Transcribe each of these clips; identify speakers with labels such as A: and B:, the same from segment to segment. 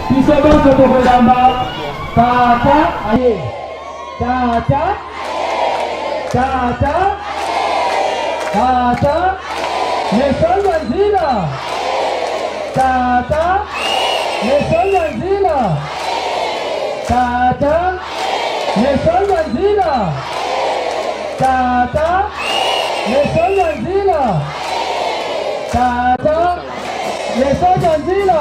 A: Kisoboto tukulamba tata aye tata tata tata mesonga nzila tata mesonga nzila tata mesonga nzila tata mesonga nzila tata mesonga nzila.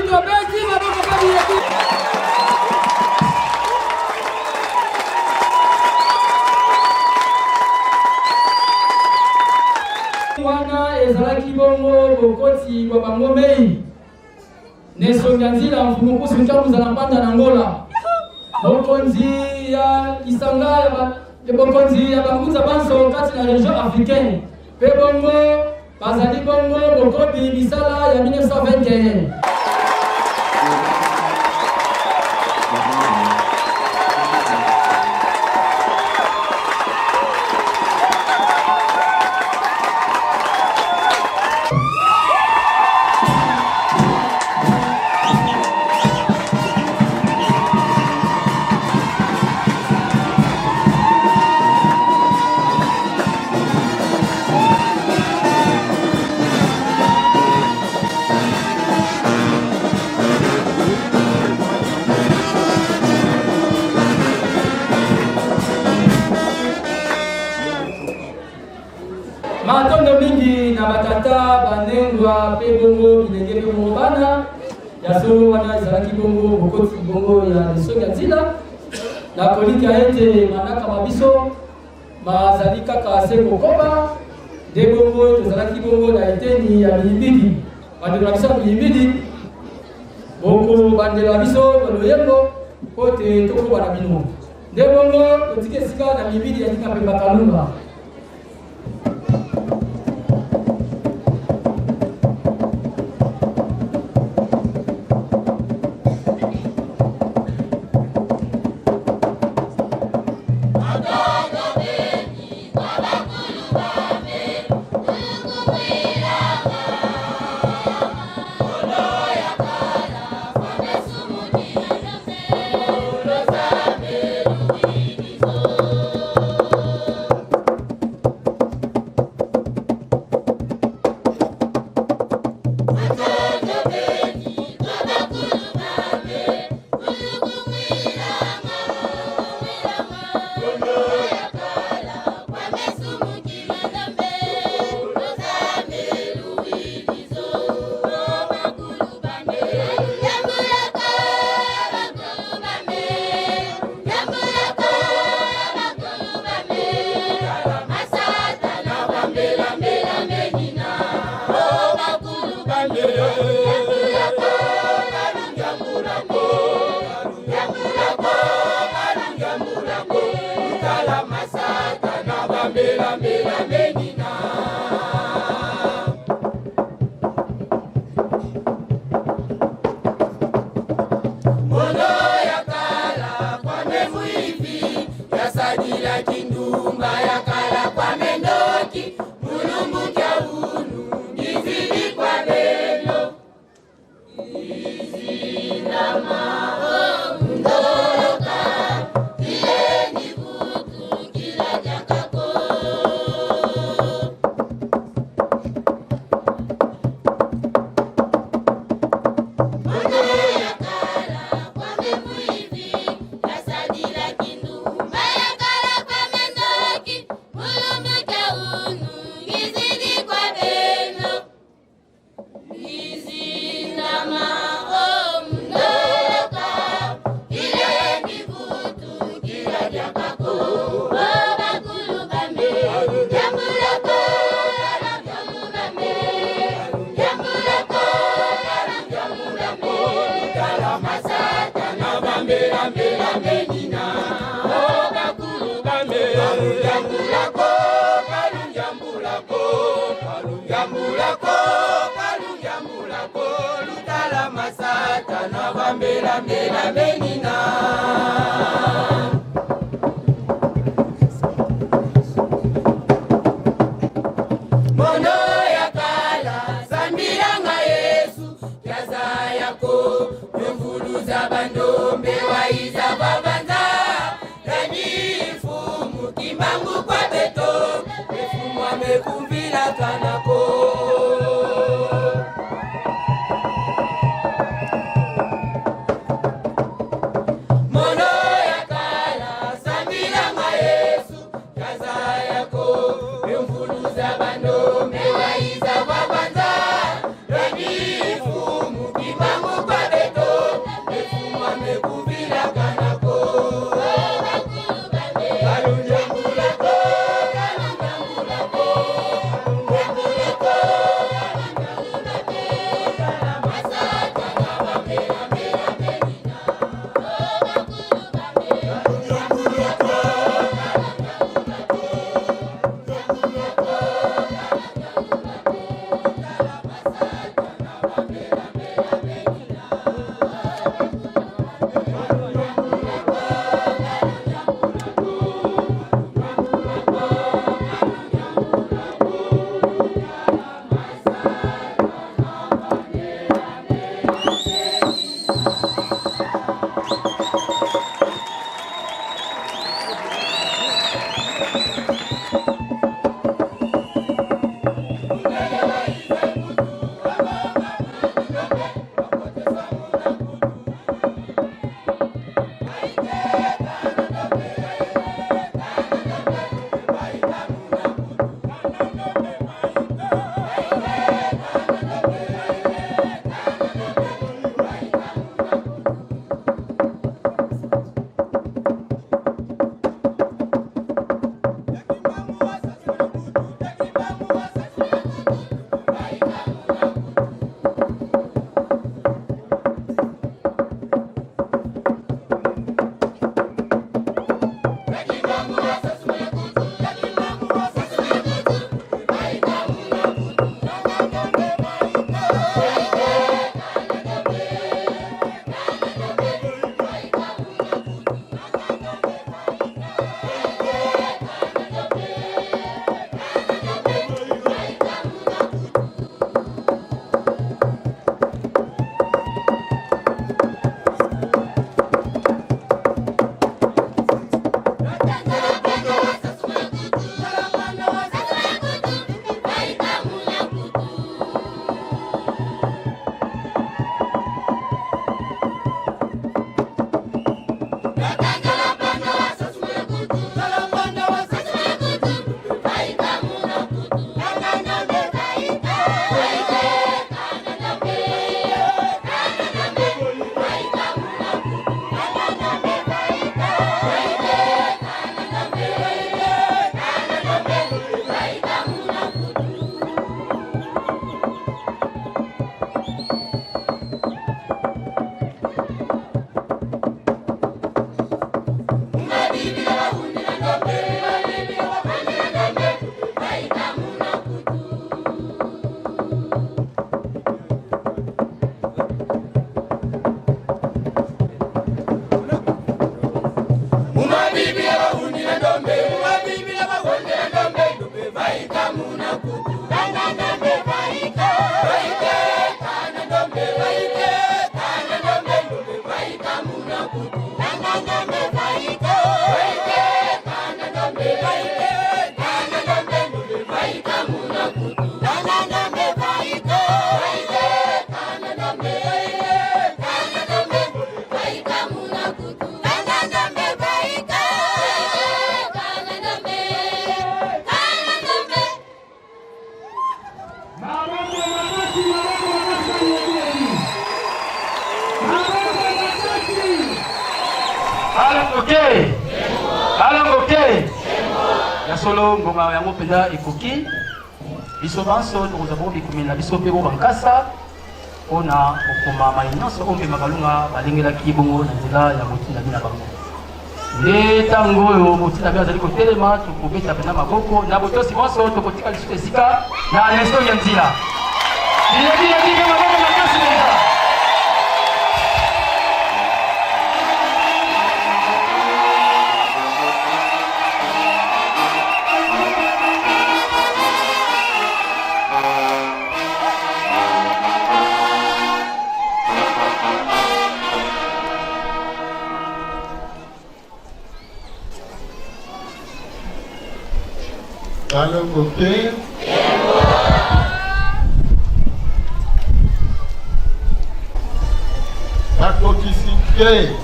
B: Mwindo beti maboko kabila wana ezalaki bongo bokoti kwa bango mei nesonga nzila mfumukusi nkamu za mpanda na ngola bokonzi ya isanga ya bokonzi ya banguza banso kati na region africaine pe bongo bazali bongo bokobi bisala ya 1921 matondo mingi na batata banengwa pe bongo bilenge pe bongo bana ya solo wana ezalaki bongo bokoti bongo ya lisonga nzila na kolika ete manaka mabiso bazali kaka se kokoba de bongo tozalaki bongo na eteni ya miyimidi bandela biso miyimidi boko bandela biso loyembo kote tokoba na bino de bongo totike esika na miyimidi ya tika pe bakalunga
C: Mukimbangu kwa
B: solo ngoma yango penda ekoki biso banso tokozabo bikumela biso pe bo bankasa ona okoma mainonso ombe mabalunga balengelaki bongo na nzela ya motinda bina bango nde ntango oyo motinda bi azali kotelema tokobeta pena maboko na botosi bonso tokotika lisusu esika na leso ya nzela bileki maboko makasi neza.
C: Allô, Goké. Akokisike.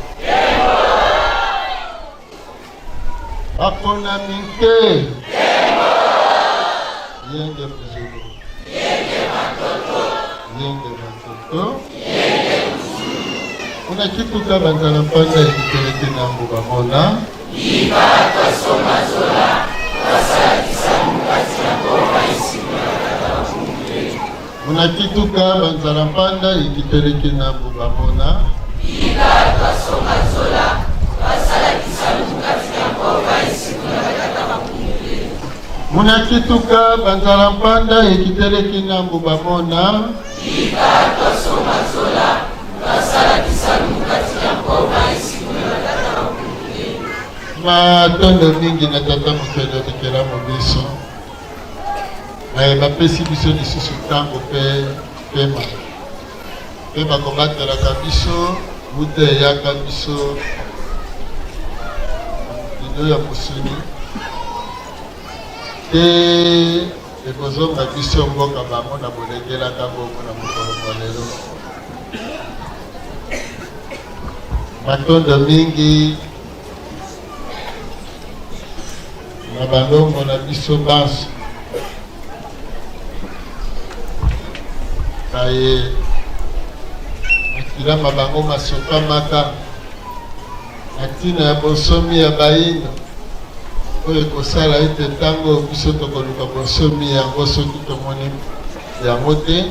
C: Akonamike. Yenge Fujuru. Yenge Matoto. Kuna kitu kama nzalapanda ikitelete na mbuga mona. Ibaka soma zola. Munakituka banzala mpanda ikitereke na bubamona. Munakituka banzala mpanda ikitereke na bubamona. Matondo mingi na tata mokelo tekela mobiso. Bapesi biso lisusu ntango mpe pema. Mpe bakobatelaka biso, buta eyaka biso lido ya mosuni. Te ekozonga biso mboka bango na bolegelaka bongo na mokolo mwa lelo. Matondo mingi na balongo na biso banso. Kaye akilama bango masopa maka atina ya bonsomi ya baino oyo ekosala ete ntango biso tokoluka bonsomi yango soki tomoni yango te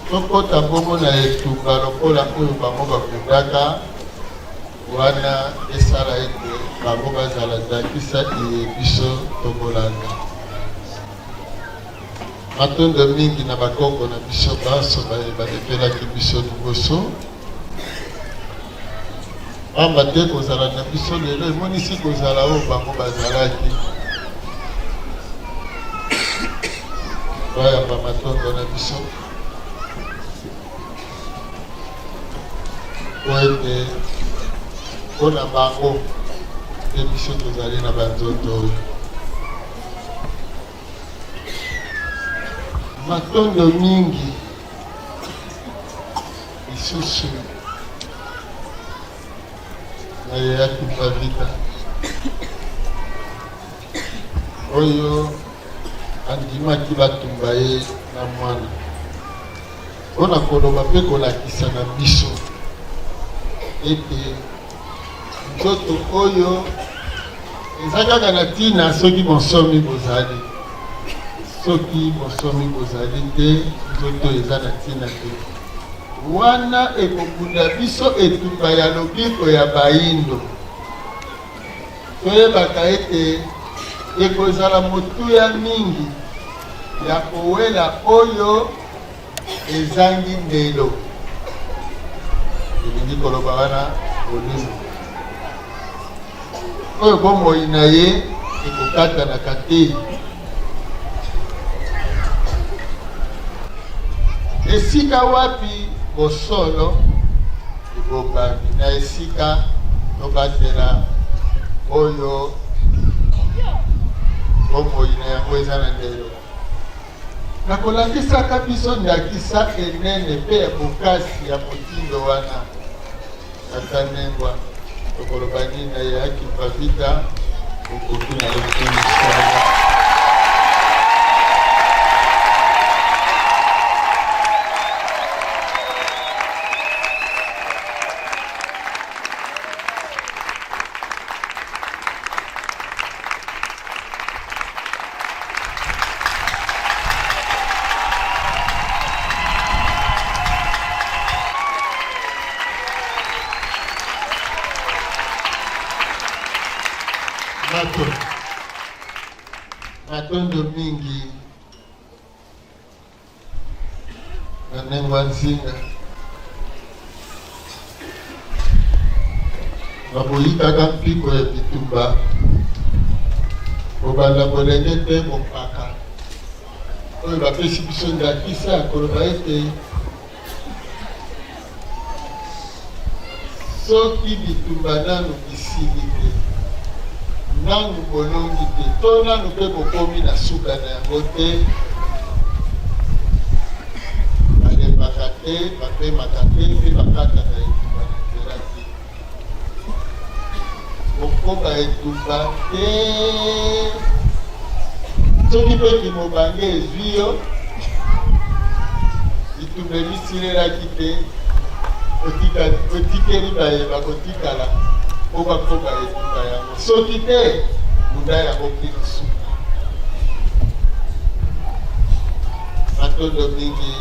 C: tokota bongo na etumba lokola oyo bango bakundaka wana esala ete bango bazala dakisa iye biso tokolanda. Matondo mingi na bakoko na biso baso balepelaki biso liboso. Pamba te kozala na biso lelo emonisi kozala oyo bango bazalaki. Bayamba matondo na biso po ete mpona bango te biso tozali na banzoto oyo. Matondo mingi isusu na yeyaki pavita oyo andimaki batumba ye na mwana mpona koloba mpe kolakisa na biso ete nzoto oyo eza kaka na ntina soki bonsomi bozali. Soki bonsomi bozali te nzoto eza na ntina te. Wana ekokunda biso etumba ya lobiko ya bayindo. Toyebaka ete ekozala motuya mingi ya kowela oyo ezangi ndelo. Elingi koloba wana olimo. Oyo bomoi na ye ekokata na katei. Esika wapi bosolo ebobami na esika tobatela oyo bomoi na yango eza na ndelo. Nakolakisaka biso ndakisa enene mpe ya bokasi ya motindo wana kata ndengwa tokoloba nini na yeyaki pavita okoki na lokumisala. Matondo mingi na nengwa nzinga baboyikaka mpiko ya bitumba kobanda bolenge te mopaka oyo bapesi biso ndakisa ya koloba ete soki bitumba nanu bisili te nanu bolongi te to nanu mpe bokomi na suka na yango te balembaka te bapemaka te mpe bakataka etumba na nzela te bokoba etumba te soki mpe kimobange ezwi yo bitumba ebisilelaki te otikeli bayeba kotikala po bakoba etumba yango soki te munda yango kino suka matondo mingi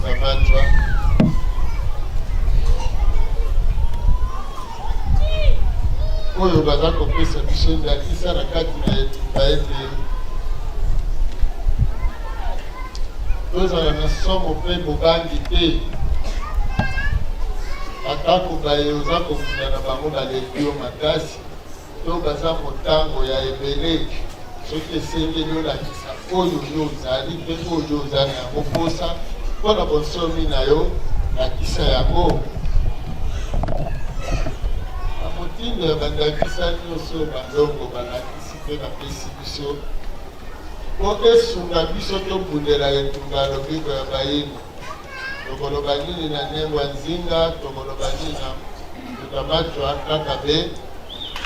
C: bakamatwa oyo baza kopesa biso ndakisa na kati na etumba ete tozala na somo mpe bobangi te atako baye oza kofunda na bango baleki yo makasi to baza motango ya ebele soki esengeli olakisa oyo yo ozali mpe oyo oza na yango posa mpona bonsomi na yo lakisa yango na motindo ya bandakisa nyonso bandongo balakisi mpe bapesi biso po esunga biso tobundela etunga lobiko ya bayino tokoloba nini na ndengwa nzinga tokoloba nini na tutamatwa kaka be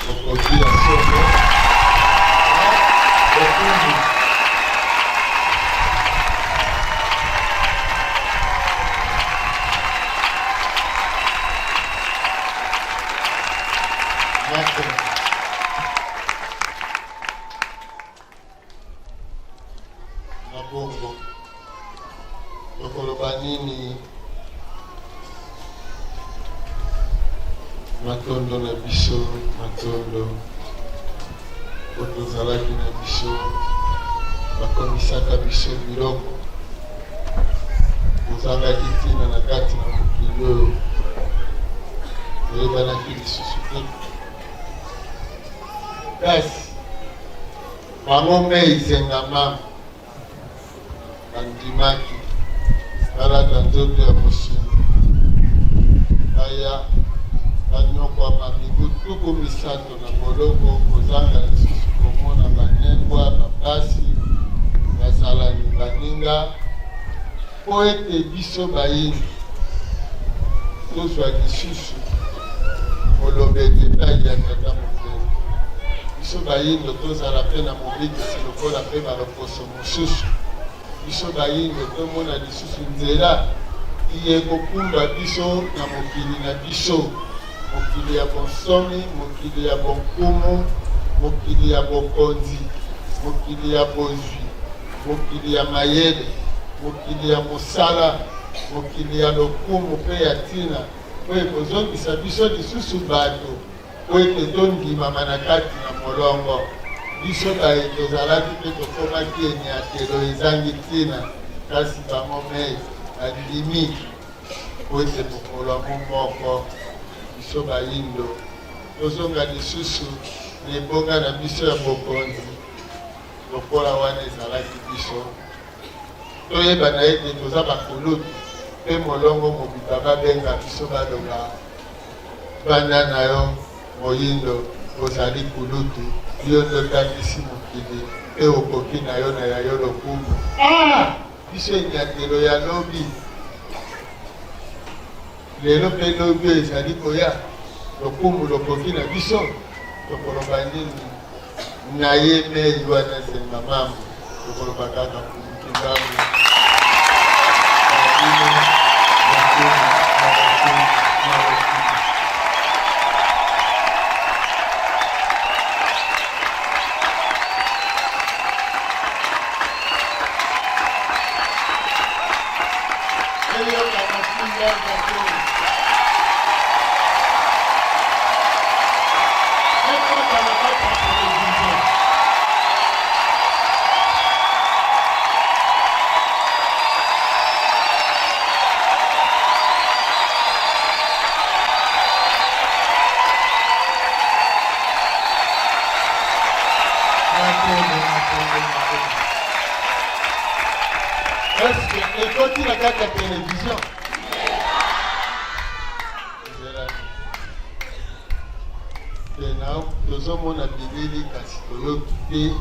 C: okoki ya somo okundu na bongo tokoloba nini matondo na biso matondo po tozalaki na biso bakomisaka biso biloko tozangaki ntina na kati na mokili oyo toyebanaki lisusu te kasi bango me izengama bandimaki talata nzoto ya mosungu aya banyokwama mibu tuku misato na boloko kozanga lisusu komona banengwa bapasi bazalani baninga po ete biso bayini tozwa lisusu molobeki epai ya tata mokili biso bayindo tozala mpe na mobikisi lokola mpe baloposo mosusu biso bayindo tomona lisusu nzela iye kokumba biso na mokili na biso mokili ya bonsomi mokili ya bonkumu mokili ya bokonzi mokili ya bozwi mokili ya mayele mokili ya mosala mokili ya lokumu mpe ya ntina po ekozongisa biso lisusu bato po ete tondimama na kati na molongo biso baye tozalaki mpe tokomaki enyatelo ezangi ntina kasi bamomei bandimi po ete mokolo moko biso bayindo tozonga lisusu na ebonga na biso ya bokonzi lokola wana ezalaki biso toyeba na ete toza bakulutu mpe molongo mobimba babenga biso baloba banda na yo moyindo ozali kulutu yo ndotangisi mokili mpe okoki na yo na yayo lokumu biso enyatelo ya lobi lelo mpe lobi oyo ezali koya lokumu lokoki na biso tokoloba nini na ye mei wana nzenga mamu tokoloba kaka kumukingamu ekoti na kati ya televizio tena tozomona bilili kasi toyoki te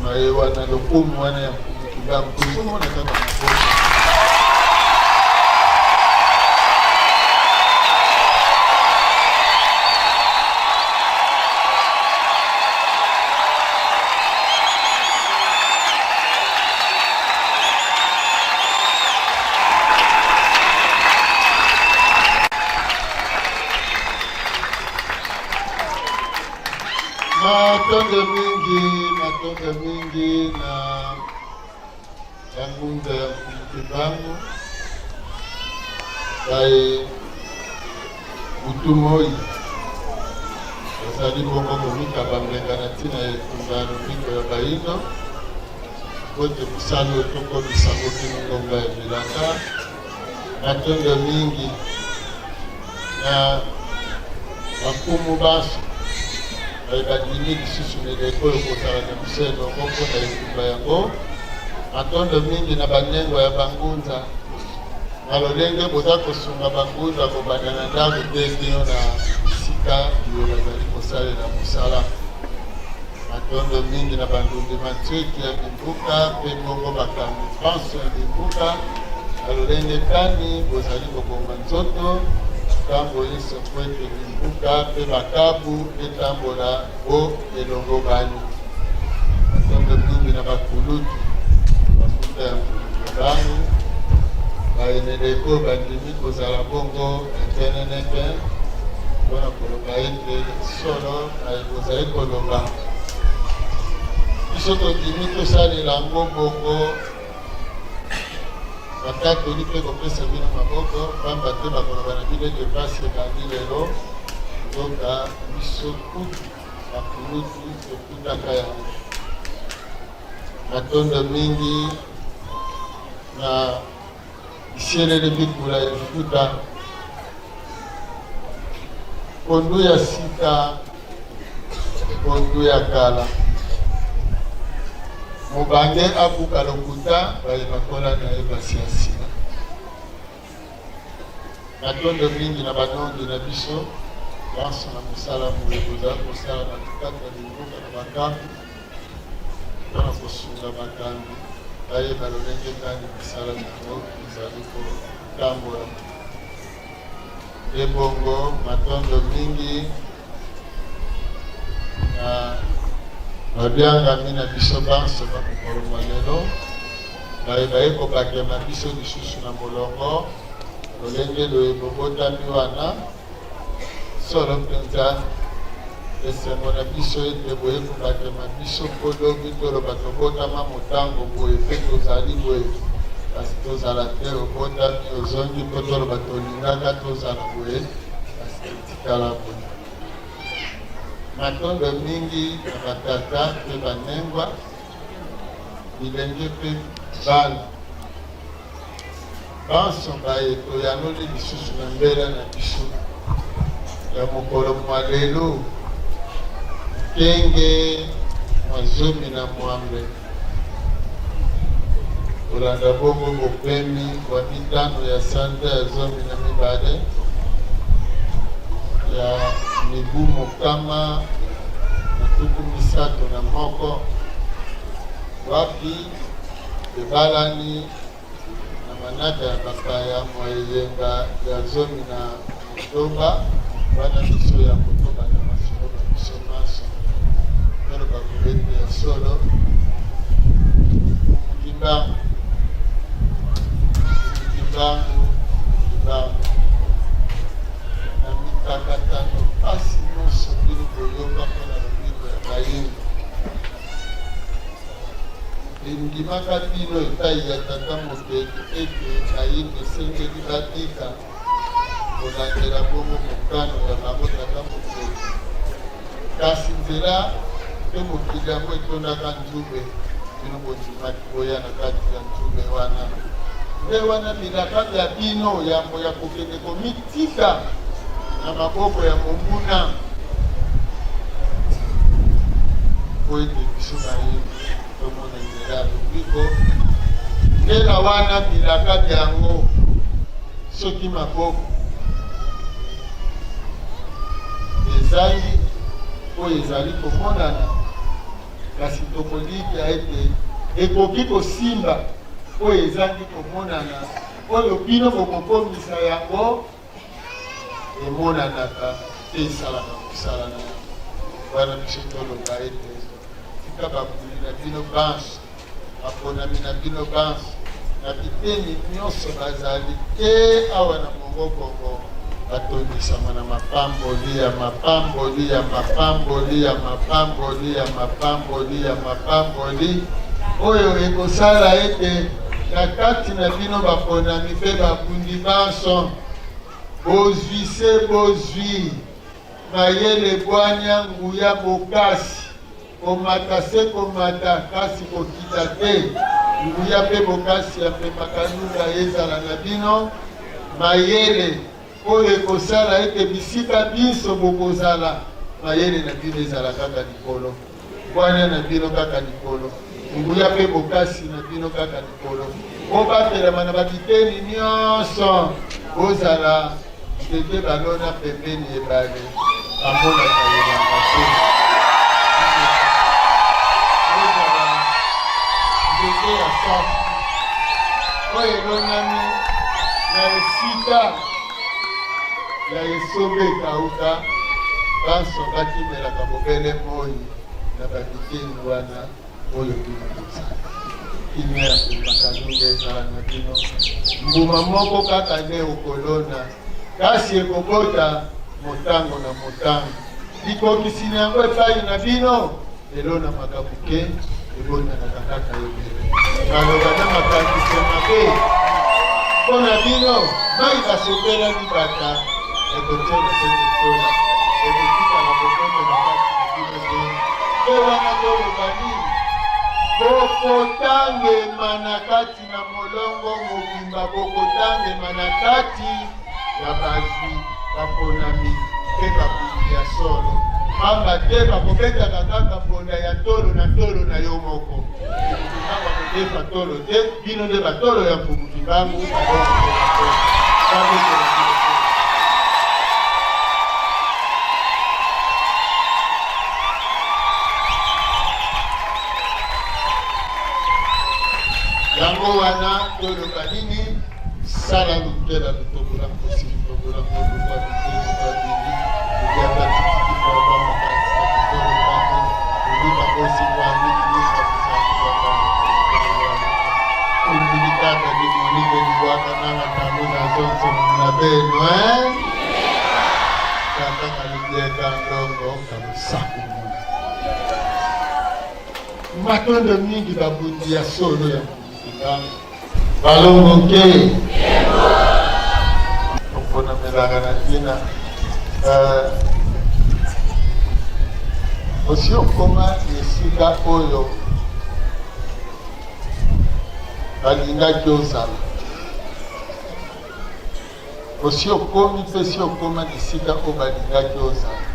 C: mayewa na lokumu wana ya mkumukibamu tozomona kaka maboko matondo mingi na bangunza ya mkibangu baye utumoi bazali bongo komika bambenga na ntina ya ekungano mbiko ya baino kote misalo toko misango kinongomba ya bilanga matondo mingi na bakumu baso bandimi lisusu mileko oyo kozala na biso elongo mpona etumba yango matondo mingi na banengo ya bangunza na lolenge boza kosunga bangunza kobanda na ndako te kino na bisika oyo bazali kosalela mosala matondo mingi na bandumbi matweki ya bimbuka mpe bongo bakambi panso ya bimbuka na lolenge tani bozali kobonga nzoto ntango yesu po ete bimbuka mpe bakabu etambola o elongo bani matondo mingi na bakulutu bakuta ya bani bayeneleko bandimi kozala bongo eteneneke mpona koloba ete solo bozali koloba biso tondimi tosalela yango bongo bakatoli mpe kopesa bino maboko pamba te bakoloba na bino ete pasi ebandi lelo nzoka biso kutu bakulutu tokutaka yango matondo mingi na iselele bikula ya lifuta pondu ya sika pondu ya kala mobange abuka lokuta baye bakola na ye basi ya sika matondo mingi na banongi na biso banso na mosala moye kozala kosala na kati ya limbuka na bakambi mpona kosunga bakambi baye balolenge kani misala nango ezali kotambola ebongo matondo mingi na babyangami na biso banso bamokolo mwa lelo baye kobakema biso lisusu na molongo lolenge loyebo botami wana solo mpenza esengo na biso ete boye kobakema biso mpodobi toloba tobotama motango boye mpe tozali boye kasi tozala te obotami ozongi mpo toloba tolingaka tozala boye kasi etikala boye matondo mingi na batata mpe banengwa bilenge mpe bana banso baye toyanoli lisusu na mbela na biso ya mokolo mwa lelo kenge mazomi na mwambe kolanda bongo bopemi wa mitano ya santa ya zomi na mibale ya mibu mokama na tuku misato na moko wapi ebalani na manata ya bapaya mwa eyenga ya zomi na motoba wana biso ya kotoba na masolo na biso maso tolo bakobete ya solo mukimbangu na mikakatano pasi nyonso bino koyoka mpona lobiko ya bayini endimaka bino epai ya tata mokeke ete bayini esengeli batika kolandela bongo mokano ya bango tata mokeke kasi nzela mpe mokili yango etondaka nzube bino bondimaki boya na kati ya nzube wana nde wana bilaka ya bino yambo ya kokende komitika na maboko ya monguna po ete biso bayini tomona nzela ya lobiko ndela wana bilaka yango soki maboko ezali oyo ezali komonana kasi tokolika ete ekoki kosimba oyo ezali komonana oyo bino bokokomisa yango emonanaka te esalaka kosala na yango wana biso toloba ete tika bakuli na bino banso baponami na bino banso na biteni nyonso bazali te awa na mongo kongo batondisama na mapamboli ya mapamboli ya mapamboli ya mapamboli ya mapamboli ya mapamboli oyo ekosala ete na kati na bino baponami mpe babundi banso bozwi se bozwi mayele bwanya nguya bokasi komata se komata kasi kokita te nguya mpe bokasi apemaka nunga ezala na bino mayele oyo ekosala ete bisika biso bokozala mayele na bino ezala kaka likolo bwanya na bino kaka likolo nguya mpe bokasi na bino kaka likolo obatelama na babiteni nyonso bozala ndenge balona pembeni ebale amonaka yelanga te bozala ndenge ya safi oyo elonami na esika ya esobe ekauka banso batimelaka bobele moi na babiteni wana oyo bino bozala kimia ya komakalunga ezala na bino mbuma moko kaka nde okolona kasi ekobota motango na motango likokisi yango epai na bino elona makambo ke ebotanaka kaka yobele baloba na makangisi ya mabe mpo na bino mai basepela libata ekotiana se kotola ekotikala bokoto na kati na bino te mpe wana koloba nini bokotangema na kati na molongo mobimba bokotangema na kati ya bazwi baponami mpe babundi ya solo pamba te bakobetaka kaka mponda ya tolo na yo moko ekokaka kodefa tolo te bino nde batolo ya mpubuki bangu yango wana toloba nini sala lutela lutobola kosi lutobola kolukwa biteni babili ludiaka titiki baba makasi tolobaki oluka kosi kwami luka kusakubaka ulilikaka limonike liwaka nanga tango na zonso na beno kakaka ludieka ndongo kamusaku matondo mingi babundi ya solo ya balongo ke mpona melaka na tina osi okoma esika oyo balingaki ozala osi okomi mpe si okoma esika oyo balingaki ozala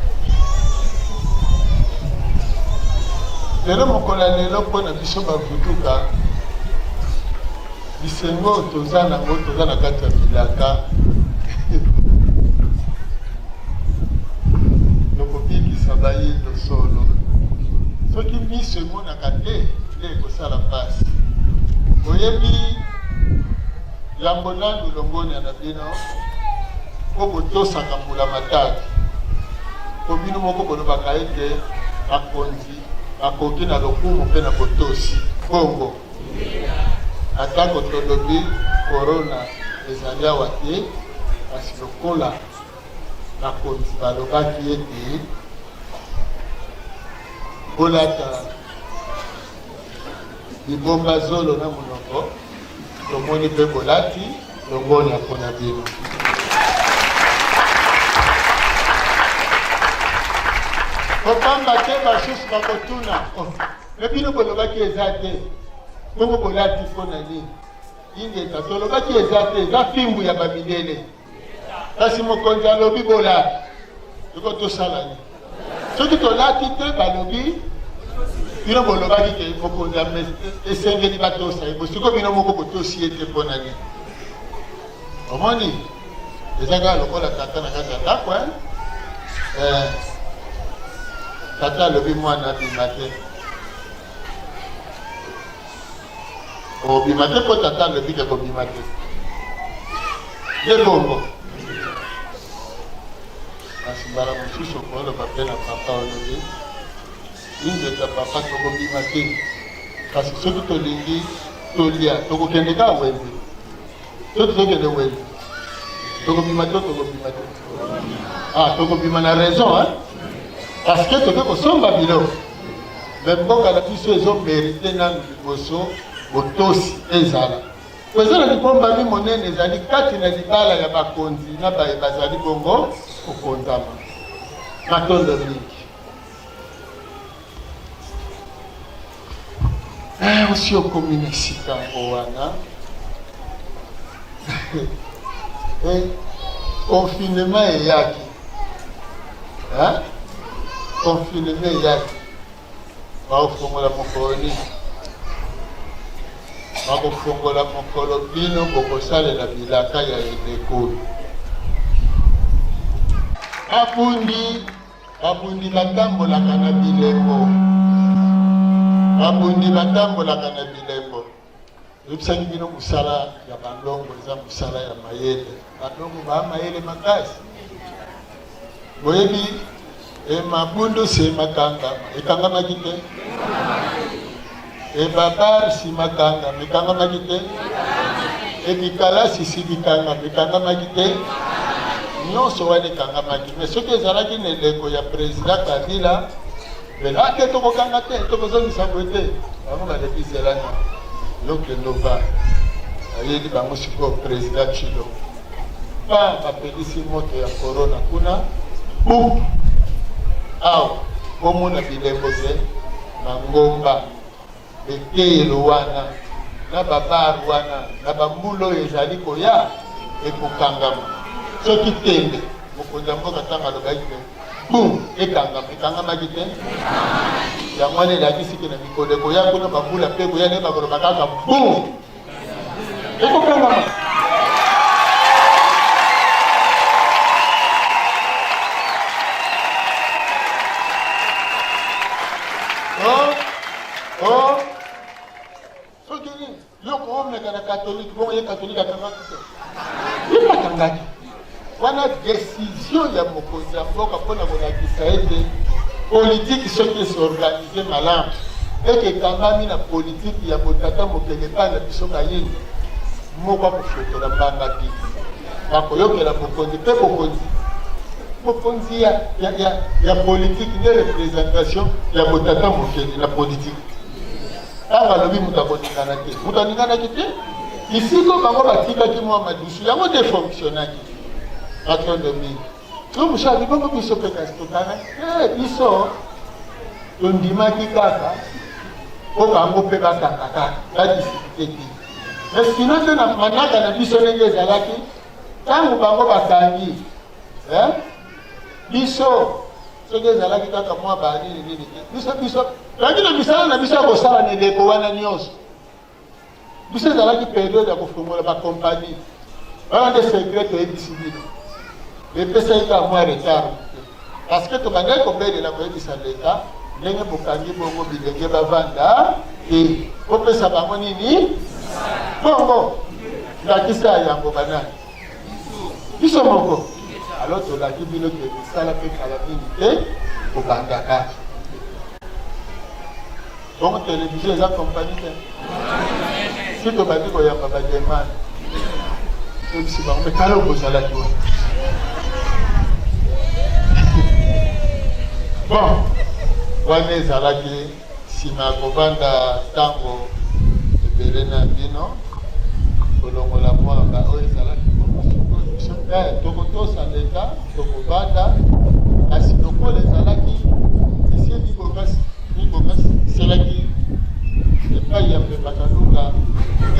C: lelo mokola lelo mpona biso bavutuka bisengo toza nango toza na kati ya bilaka lokobikisa bayindo solo soki miso emonaka te nde ekosala mpasi oyebi yambo nanu longonia na bino po botosaka mbula matatu po bino moko bolobaka ete bakonzi bakoki na lokumu mpe na botosi bongo atako tolobi korona ezali awa te kasi lokola bakonzi balobaki ete bolata libomba zolo na monoko tomoni mpe bolati longoni apona bino kopamba te basusu bakotuna me bino bolobaki eza te bongo bolati mpona nini ingeta tolobaki eza te eza fimbu ya bamidele kasi mokonzi alobi bolati eko tosala nini soki tolati te balobi bino bolobaki ke mokonzi esengeli batosa ye bosiko bino moko botosi ye te mpona nini omoni eza kaka lokola tata na kati ya ndako tata alobi mwana abima te obima te mpo tata alobi ke kobima te nde bongo kasi mbala mosusu okoloba mpe na papa olobi ingeta papa tokobima te kasi soki tolingi tolia tokokende kaka wenze soki tokende wenze tokobima te tokobima te tokobima na raison parce que toke kosomba biloko me mboka na biso ezomérite nanu liboso botosi ezala Kwezala likomba mi monene ezali kati na libala ya bakonzi na bazali bongo kokonzama matondo mingi. Osi okomi na esika yango wana confinement eyaki, confinement eyaki, baofongola mokolo nini, bakofongola mokolo bino bokosalela bilaka ya ekolo. Babundi batambolaka na bilembo, babundi batambolaka na bilembo. Yebisaki bino musala ya bandongo eza musala ya mayele, bandongo ba mayele makasi. Boyebi mabundo se makanga ekangamaki te, babar si makanga mekangamaki te, ebikalasi si bikanga mekangamaki te, nyonso wana ekangamaki. Mais soki ezalaki na eleko ya président Kabila bela te tokokanga te tokozongisa boye te, bango balebiselana l'oncle Nova, il dit bango siko président Chilo. Pas bapelisi moto ya corona kuna, boum, aw, bomona bilembo te, mangomba, bekelo wana, na babar wana, na bambulo ezali koya, ekokangama. Soki tende, mokonzi ya mboka tanga lobaki te, boum, ekangama kite. Ya mwana elakisi ke na mikolo koya kuna bambula pe koya ne bakoloba kaka boum ekokangama. Soki yoko omeka na katolike bongo ye katolike akangaki te ye bakangaki wana décision ya mokonzi ya mboka mpona kolakisa ete politique soki esorganize malamu eke ekangami na politiki ya botata mokele epai na biso bayini moko akofotola mbanga te bakoyokela bokonzi mpe bokonzi ya politiki nde représentation ya botata mokele na politiki. Anga alobi moto akoningana te, moto aninganaki te, isiko bango batikaki mwa madusu yango defonctionnaki atondo mingi. Mushabi bongo biso pe kasi tokana biso tondimaki kaka po bango pe bakangaka badisipite te. Mais sinon te na manaka na biso ndenge ezalaki ntango bango bakangi biso soki ezalaki kaka mwa banini nini te biso yangi na misala na biso ya kosala na eleko wana nyonso biso ezalaki periode ya kofungola bakompani wana nde secret toyebisi bino epesaki ka mwa retard parce que tobandaki kobelela koyebisa leta ndenge bokangi bongo bilenge bavanda te kopesa bango nini bongo lakisa yango banani biso moko alo tolaki bino ke misala mpe kala mingi te kobandaka bongo televizio eza kompani te si tobandi koyamba bademane tobisi bango me kala okozalaki wana. Bon, wana ezalaki nsima ya kovanda ntango ebele na bino kolongola mwanga oyo ezalaki tokotosa leta tokovanda kasi lokola ezalaki esie mibokasi esalaki epai ya Mpepakalunga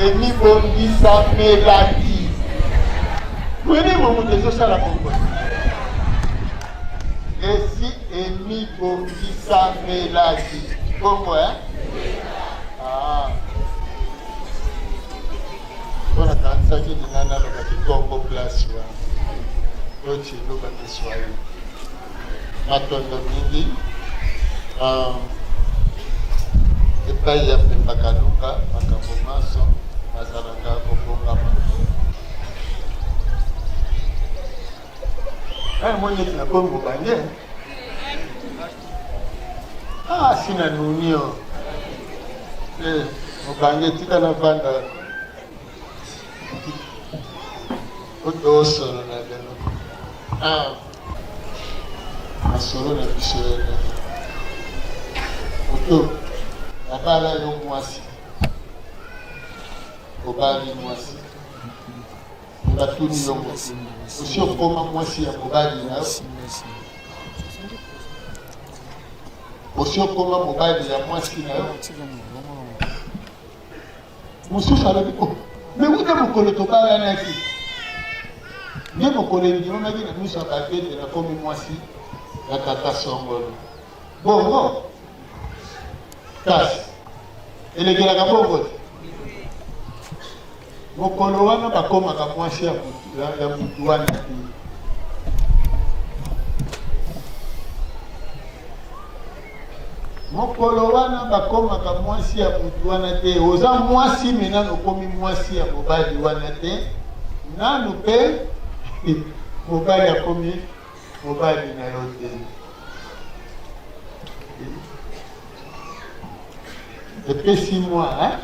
C: emibongisamelaki weni momutu ezosala kongo esi emibongisamelaki kongo mpona kanisaki ningana alobaki kongo place wana oyo tiloba kiswahili matondo mingi epai ya Mpepakalunga makambo maso bazalaka kobongama mwenye tina kongo bange sina nunio mobange tika na vanda odosolo na lelo masolo na biso ene oto nabala yo mwasi mobali mwasi batuni yongo aussi okoma mwasi ya mobali na aussi okoma mobali ya mwasi na yo mosusu alobi me wuta mokolo tobalanaki nde mokolo endimamaki na miso ya babete nakomi mwasi ya tata songolo bongo kasi elegelaka bongo te mokolo wana bakomaka mwasi ya mutu wana te mokolo wana bakomaka mwasi ya mutu wana te oza mwasi me nano okomi mwasi ya mobali wana te nanu mpe mobali akomi mobali na yo te epesi mwa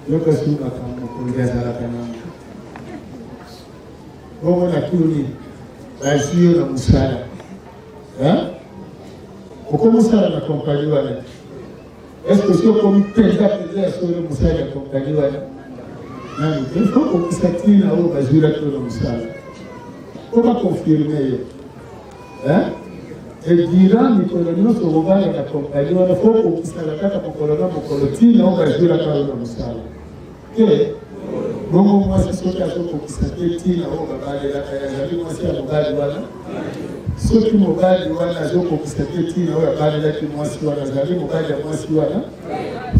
D: lokasukaka mokonzi azalaka nango bongo na tuni bazwi yo na mosala okomosala na kompani wana eske si okomi mpenza ya solo mosala ya kompani wana nani te fo kokisa ntina oyo bazwilaki yo na mosala po bakonfirme yo edira mikolo nyonso okobanga na kompani wana fo kokisaka kaka mokolo na mokolo ntina oyo bazwilaka yo na mosala te bongo mwasi soki azokokisa te ntina oyo babalelaka yazali mwasi ya mobali wana soki mobali wana azokokisa te ntina oyo abalelaki mwasi wana azali mobali ya mwasi wana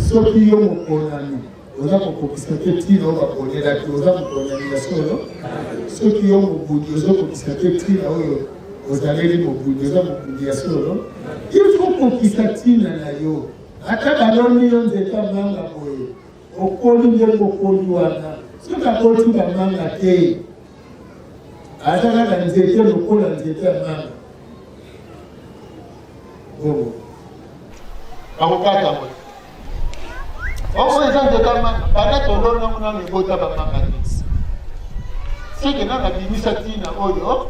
D: soki yo mokonani oza kokokisa te ntina oyo baponelaki oza mokonani ya solo soki yo mobundi ozokokisa te ntina oyo ozaleli mobundi oza mobundi ya solo ifo kokisa ntina na yo ata baloni yo nzeta manga boye okoli ndenge okoli wana soki akoti bamanga te aza kaka nzete lokola nzete ya manga bongo
C: bakokata boye oyo eza nzete ya manga banda tolonango nano ebota bamanga te seke nano abimisa ntina oyo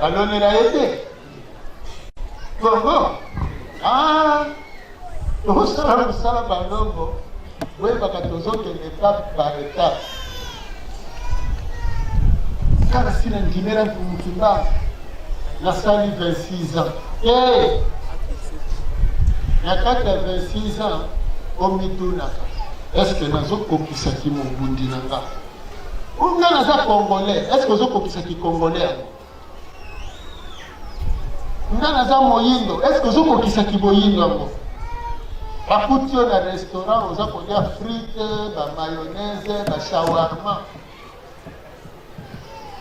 C: alonela ye te bongo tokosala mosala balongo boyebaka tozokende etape par etape kaka sina ndimela mukimba nasali 26 ans na kati ya 26 ans omitunaka eske nazokokisaki mobundi na nga nga naza congolais eske ozokokisaki congolais yango nga naza moyindo eske ozokokisaki boyindo yango bakuti yo na restaurant oza kolia frite bamayonnaise bashawarma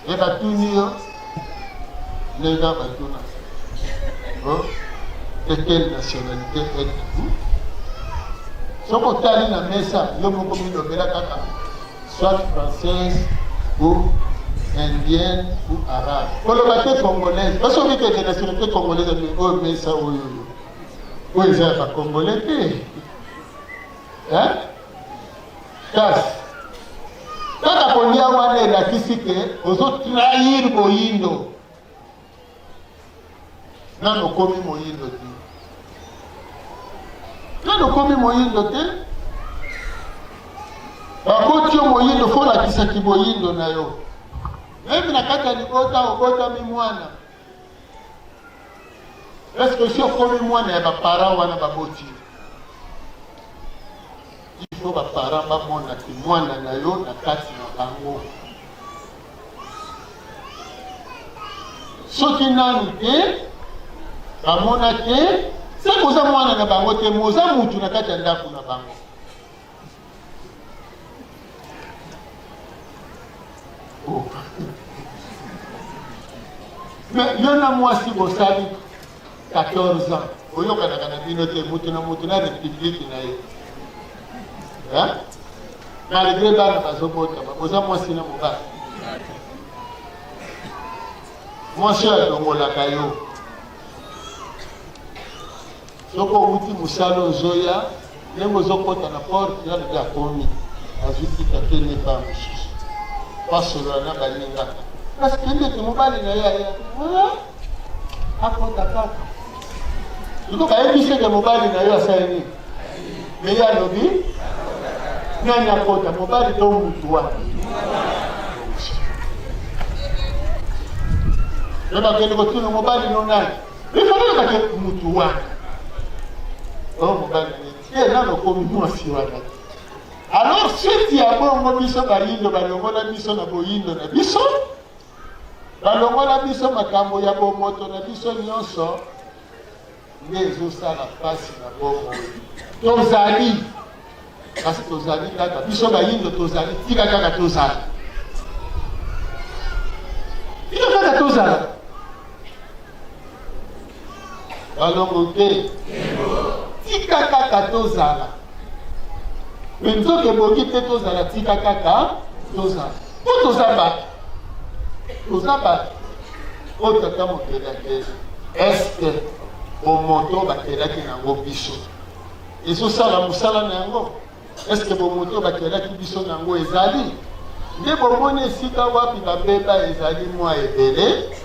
C: e batuni yo ndenge batuna de quelle nationalité êtes-vous soki otali na mesa yo moko milobela kaka soit française ou indienne ou arabe koloba te congolaise basoki te de nationalité congolaise oyo mesa oyo oyo eza ya bacongolais te kasi kaka kolia wana elakisi ke ozotrahir boyindo nano okomi moyindo te nano okomi moyindo te bakoti yo moyindo fo olakisaki boyindo na yo memi na kati ya libota obotami mwana eske si okomi mwana ya baparent wana baboti ifo baparent bamona te mwana na yo na kati na bango soki nanu te bamona te seki oza mwana na bango te moza mutu na kati ya ndako na bango yo na mwasi bosali 14 ans oyokanaka na bino te mutu na république na ye malgré bana bazobotama boza mwasi na mobali mwasi alongolaka yo soko outi mosala ozoya ndenge ozokota na porte yalobi akomi azutika te neba mosusu pasolola na balingaka parceke ndete mobali na ye aya akota kaka ikoka yebiseke mobali na yo asali nini me ye alobi nani akota mobali to mutu wana ndio kile kotuna mobali no nani ifanye kake mutu wana mobali ni nano komi mwasi wana. Alors si ya bongo biso bayindo balongola biso na boyindo na biso balongola biso makambo ya bomoto na biso nyonso ndezo sala pasi na bongo tozali kasi tozali kaka biso bayindo tozali tika kaka tozali tika kaka tozala balongo te tika kaka tozala Menzoke boki te tozala tika kaka tozala po tozaba otata motelake eske bomoto batelaki nango biso ezosala mosala na yango eske bomoto batelaki biso nango ezali nde bomoni esika wapi babeba ezali mwa ebele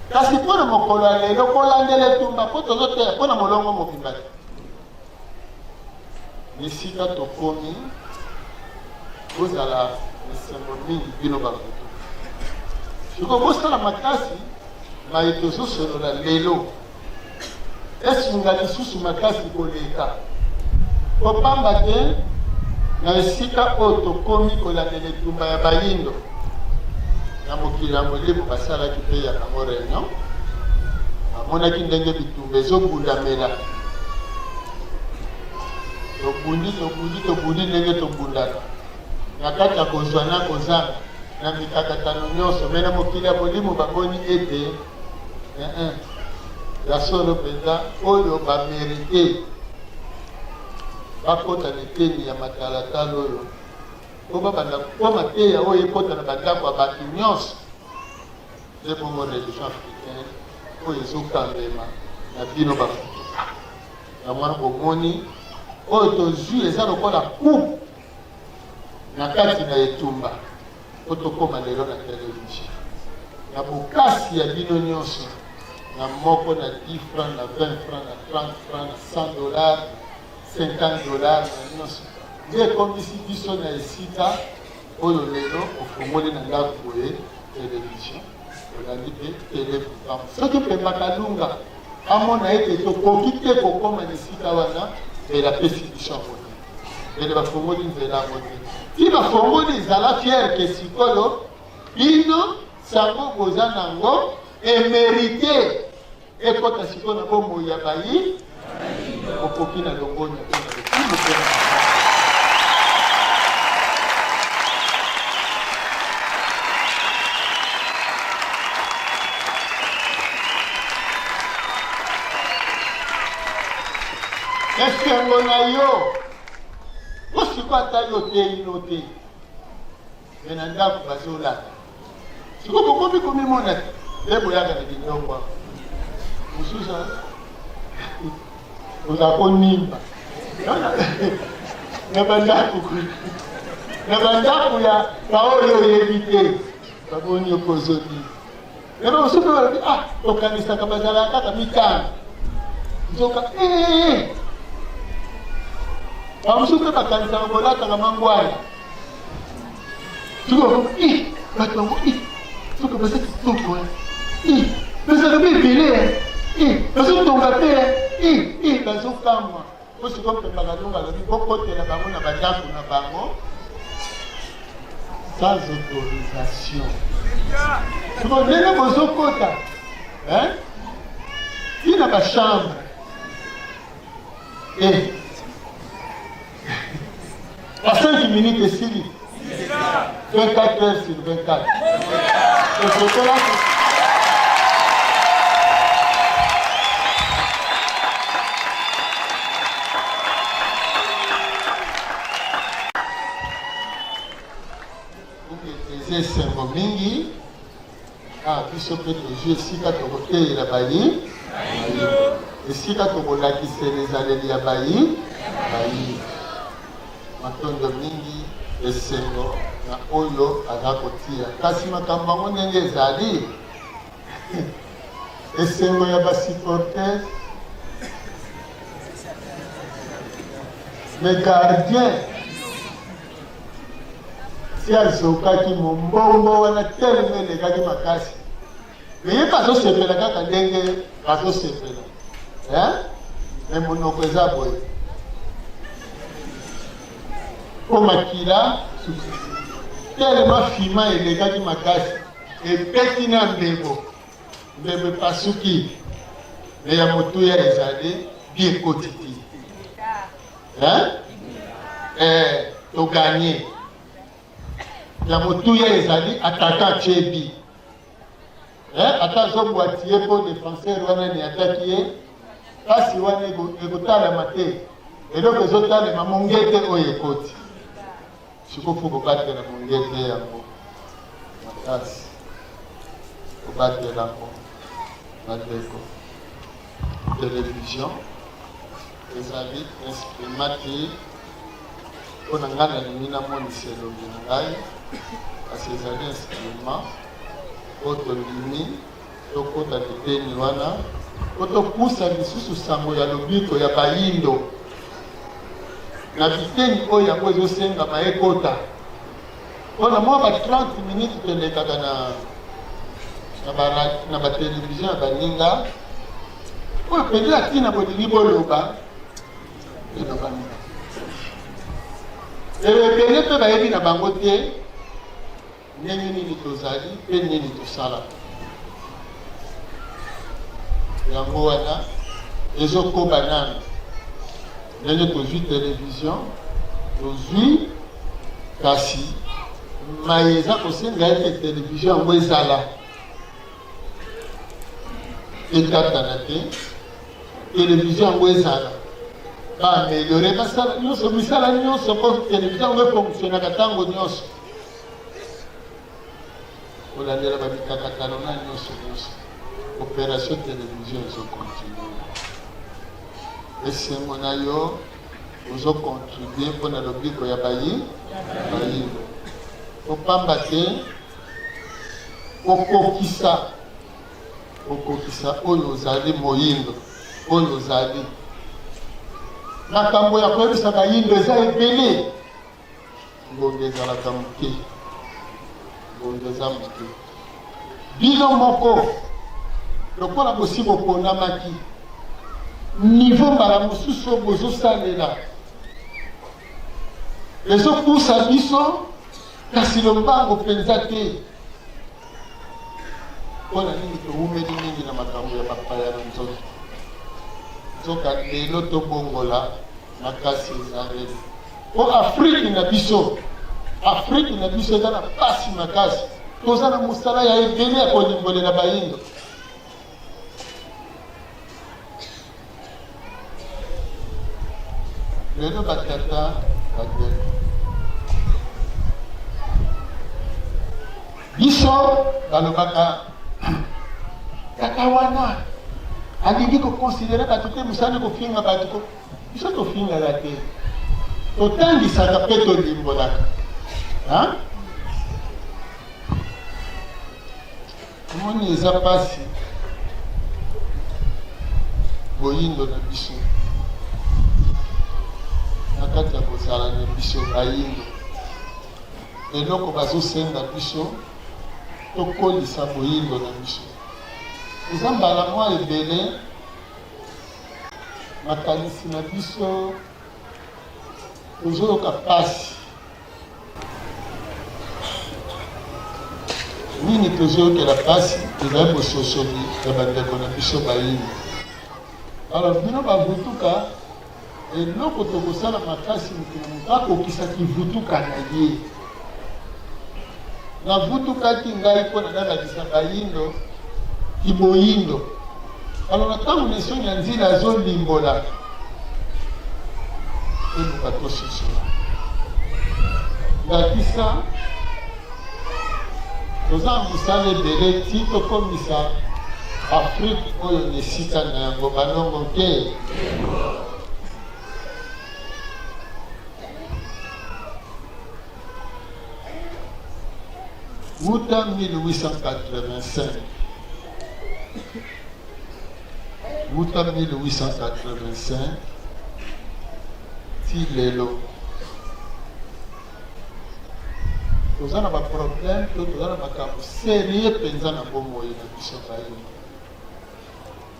C: kasi mpona mokolo ya lelo kolandela etumba po tozoteya mpona molongo mobimba te esika tokomi kozala esengo mingi bino bakutu siko bosala makasi maye tozosolola lelo esunga lisusu makasi koleka kopamba te na esika oyo tokomi kolandela etumba ya bayindo na mokili ya molimo basalaki mpe ya bango réunion bamonaki ndenge bitumba ezobundamela tobundi ndenge tobundaka na kati ya kozwa na kozanga na mikakatano nyonso me na mokili ya molimo bamoni ete ya solo mpenza oyo bamerite bakota na eteni ya matalatala oyo po babanda koma teya oyo ekota na bandako ya bato nyonso nde bongo religion africaine oyo ezokambema na bino bafutu na mwana bomoni oyo tozwi eza lokola coupe na kati na etumba po tokóma lelo na télévision na bokasi ya bino nyonso na moko na 10 francs na 20 francs na 30 francs na 100 dollars 50 dollars na nyonso nde ekomisi biso na esika oyo lelo ofongoli na ndako boye télévision olandi mpe telefon soki mpe makalunga amona ete tokoki te kokóma na esika wana et la pétition et le bafongoli nzela mote ti bafongoli ezala fier ke sikolo bino sango boza nango émérité ekota sikoyo na bomoi ya bayi okoki na longonya esengo na yo osiko ata yo te ino te me na ndako bazolata siko bokomi komimona te nde boyaka na bindongwa mosusu oza konimba na bandako ya baoyo oyebi te baboni okozoni ebe mosusu balobi tokanisaka bazala kaka mitano nzoka bamusupe bakanisaka kolataka mangwana tuko bato bango tuko baza kitoko bazaka mpe ebele bazotonga mpe bazokamwa po siko mpembaka longa alobi kokotela bango na bandako na bango sans autorisation siko ndenge bozokota tina bachambre à 5 minutes ici, 24 heures sur 24. Et c'est là que c'est un mingi. Biso pe tozu esika tokoteyela bayi esika tokolakisela ezaleli ya bayi matondo mingi esengo na oyo aza kotia kasi makambo yango ndenge ezali esengo ya basupporters mes gardiens si azokaki mombongo wana telema elekaki makasi meye bazosepela kaka ndenge bazosepela me monoko eza boye po makila telema fima elekaki makasi epeti na mbebo epasuki me ya motuya ezali biekoti ti toganye ya motuya ezali ataka chebi ata azobwati ye mpo défenseur wana ni ataki ye kasi wana ekotalama te eloko ezotalema mongete oyo ekoti sikofu kobatela mongete yango makasi kobatelango bandeko télévision ezali instrument te mpo na ngai nalingi namonisa elongi na ngai kasi ezali instrument po tolimi tokota teteni wana po topusa lisusu sango ya lobiko ya bayindo na biteni oyo yango ezosengama ekota mpona mwa ba 30 minutes tolekaka na batelevizio ya baninga oyo mpenza ntina bolingi boloba elobami ebele mpe bayebi na bango te ndenge nini tozali mpe nini tosala yango wana ezokoba nano ndenge tozwi televizio tozwi kasi maye eza kosenga ete televizio yango ezala ekatana te televizio yango ezala baameliore basala nyonso misala nyonso mpo televizio yango efonctionnaka ntango nyonso kolandela babikakatano na nyonso opération télévision ezocontinue esengo na yo ozocontribue mpona lobiko ya bayindo kopamba te okokisa oyo ozali moyindo oyo ozali makambo ya koyebisa bayindo eza ebele ngonga ezalaka moke ngonga eza moke bino moko lokola bosi boponamaki nivo mbala mosusu oyo bozosalela ezopusa biso kasi lombango mpenza te mpona nini towumeli mingi na makambo ya bapaya na nzoto nzoka lelo tobongola makasi ezaleli po afrike na biso eza na pasi makasi toza na mosala ya ebele ya kolimbolela bayindo lelo batata badele biso balobaka kaka wana alingi koconsidere bato te mosali kofinga bato biso tofingaka te totangisaka mpe tolimbolaka omoni eza pasi boyindo na biso na kati ya kozala na biso bayindo eloko bazosenga biso tokolisa boyindo na biso eza mbala mwa ebele makanisi na biso tozoyoka pasi nini tozoyokela pasi ezali bososoli ya bandeko na biso bayindo alors bino bavutuka eloko tokosala makasi mokili moto akokisaki vutuka na ye navutukaki ngai mpo nadalakisa bayindo kiboyindo alors na ntango nesoni ya nzela azolimbola eluka tososola ndakisa toza mosala ebele ti tokomisa afrike oyo na esika na yango balongo te wuta 1885 wuta 1885 ti lelo toza na baproblème to toza na makambo sérieux mpenza na bomoi na biso bayindo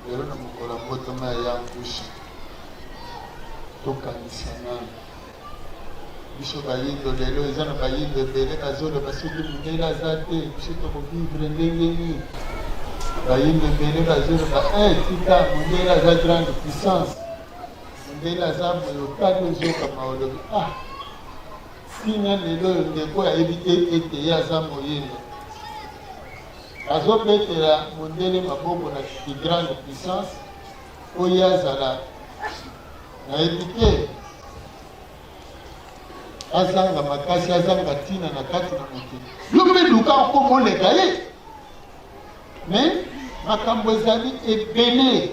C: lelo na mokolo ya mbotama ya yangusu tokanisa nano biso bayindo lelo eza na bayindo ebele bazoloba soki mondele aza te biso tokovivre ndenge nini bayindo ebele bazoloba tika mondele aza grande puissance mondele aza boye otali ozokama olobi sina lelo oyo ndeko yayebi te ete ye aza moyindo azobetela mondele maboko na grande puissance oyo azala nayebi te azanga makasi azanga ntina na kati na mokili yo mpe luka okomoleka ye me makambo ezali ebele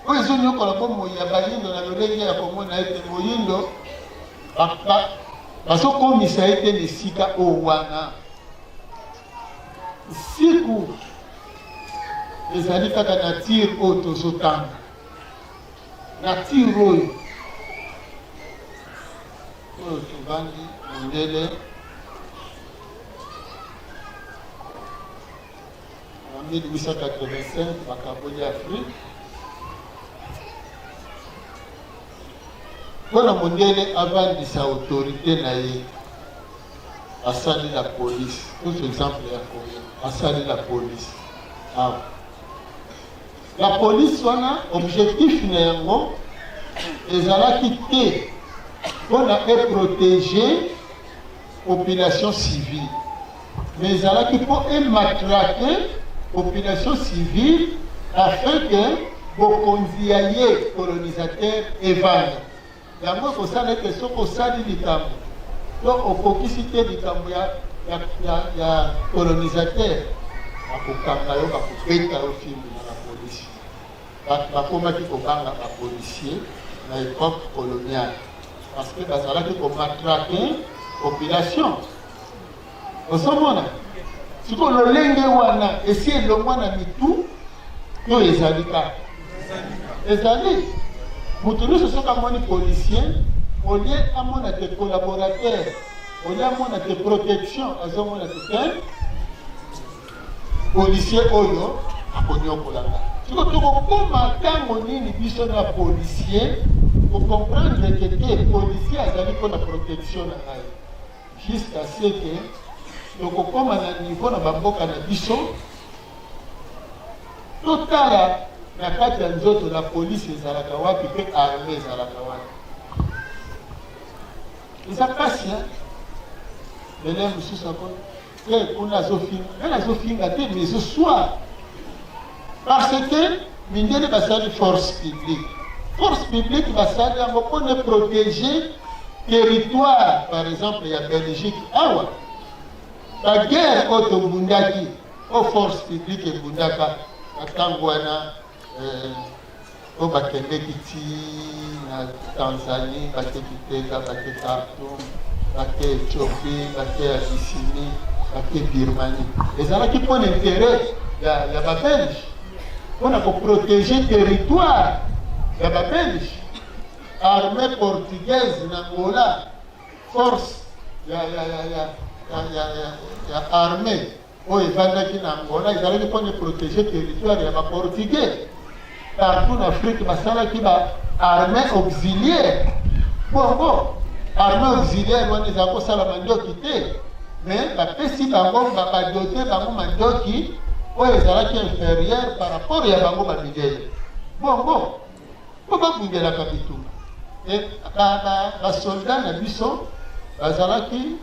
C: oyo ezonyokola mpo moyi ya bayindo na lolenge ya komona ete moyindo bazokomisa ete na esika oyo wana siku ezali kaka na tire oyo tozotanga na tire oyo tobandi mondele en 1885 bakaboli Afrique mpona mondele avandisa autorité na ye asali la police tout exemple ya Congo asali la police la police wana objectif na yango ezalaki te mpona eprotéger population civile mais ezalaki mpo ematraquer population civile afin que bokonzi ya ye colonisateur evanda yango ekosala ete soki osali likambo to okokisi te likambo ya colonisateur bakokanga yo bakobeta yo filme na la polisi bakomaki kobanga bapolisier na époque coloniale parce que bazalaki komatraque population osomona siko lolenge wana esi elongwa na mitu to ezali kaka ezali moto nyonso soki amoni policier olie amona te collaborateur olie amona te protection azomona te te policier oyo akonyokolanga siko tokokoma ntango nini biso na policier kocomprendre ke te policier azali mpona protection na ngai jusqu'à ce que tokokoma na niveau na bamboka na biso totala na kati ya nzoto la polisi ezalaka wapi mpe arme ezalaka wapi eza kasi lele mosusu ako te kuna azofinga te mais ezoswar parce que mindele basali force publique basali yango mpona protéger territoire par exemple ya Belgique awa baguerre oyo tobundaki o force publique ebundaka na ntango wana oyo bakendeki ti na Tanzanie bake Kiteka bake Khartoum bake Ethiopie bake Abyssinie bake Birmanie ezalaki mpona intérêt ya babelge mpona koprotéger territoire ya babelge armée portugaise na Angola force ya armée oyo evandaki na Angola ezalaki mpona protéger territoire ya baportugais partout na Afrique basalaki ba armée auxiliaire bongo armée auxiliaire wana ezala kosala mandoki te mais bapesi bango badote bango mandoki oyo ezalaki inférieure par rapport ya bango bamidele bongo po babungelaka bitumba basoldat na biso bazalaki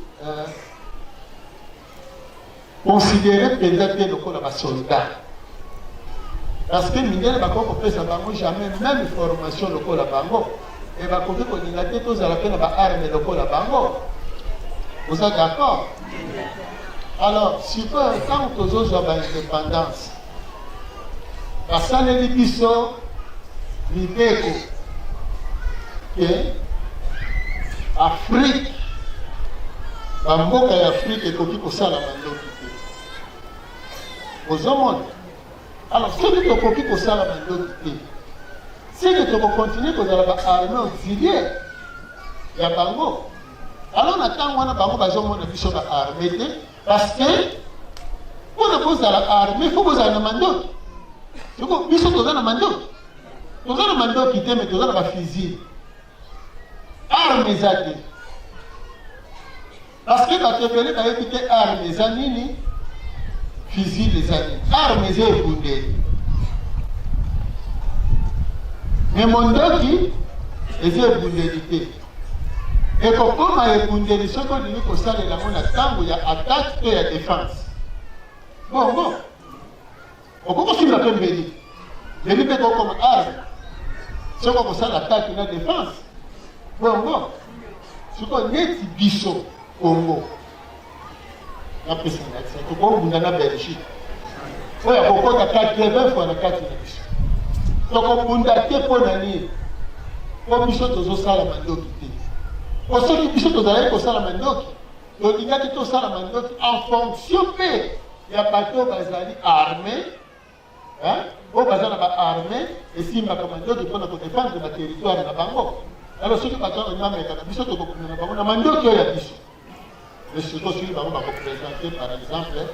C: considéré mpenza te lokola basoldat parce que mindele bakoki kopesa bango jamais même formation lokola bango e bakoki kolinga te tozala mpe na baarme lokola bango oza d'accord alors sikoyo ntango tozozwa baindépendance basaleli biso mibeko ke Afrique bamboka ya Afrique ekoki kosala mandoki te ozomona alors soki tokoki kosala mandoki te seke tokokontinue kozala baarme auxiliaire ya bango Alors on attend on a bango bazomona biso ba armée parce que on a posé la armée faut poser na mandoki. Donc biso toza na mandoki. Toza na mandoki te mais toza na ba fusil. Armes zate. Parce que ba tebele ba éviter armes zanini fusil les années. Armes ebundeli. Mais mandoki ebundeli te. Et comment ebundeli soko ni ko sala la mona tango ya attaque et ya défense. Bon. On peut aussi la pembeli. Je dis que comme arme. Soko ko sala attaque et la défense. Bon. Soko neti biso Congo. Na pesa na ça. To ko bunda na Belgique. Oya ko ta 80 fois na 4 biso. To ko bunda te po na ni. Ko biso tozo sala mandoki te. Osoki biso tozali kosala mandoki tolingaki tosala mandoki en fonction mpe ya bato bazali armé oyo baza na baarmé esimbaka mandoki mpona kodefendre baterritoire na bango. Alors soki bato onyameka na biso tokokunda na bango na mandoki oyo ya biso mais surtout soki bango bakoprésente par exemple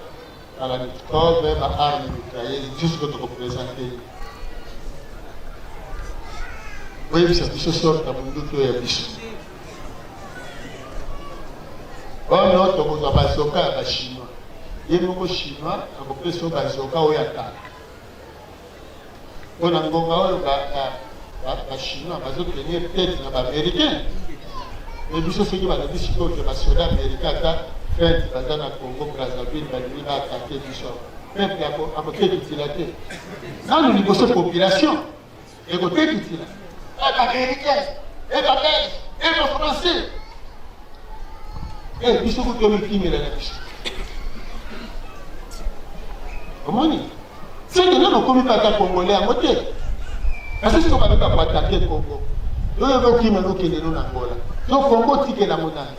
C: Kalachnikov baarme mitrailleuse jusque tokoprésente oyebisa biso sorte ya mandoki oyo ya biso. On a un bazoka ya chinois. Il y a un chinois, on a un bazoka au Yaka. On a un chinois, on a tenir tête dans l'américain. Mais nous sommes ceux qui ont dit que les soldats américains ont fait dans le Congo, Brazzaville, ils ont attaqué du sol. Peuple a côté d'utilisation. Dans le niveau de la population, et côté d'utilisation. Les Américains, les Belges, les Français. Eh, biso kutomi kimela na biso. Omoni. C'est que nous comme pas congolais à moté. Parce que c'est qu'on va pas attaquer Congo. Nous avons kimela qui est dans Angola. Donc Congo tike la monnaie.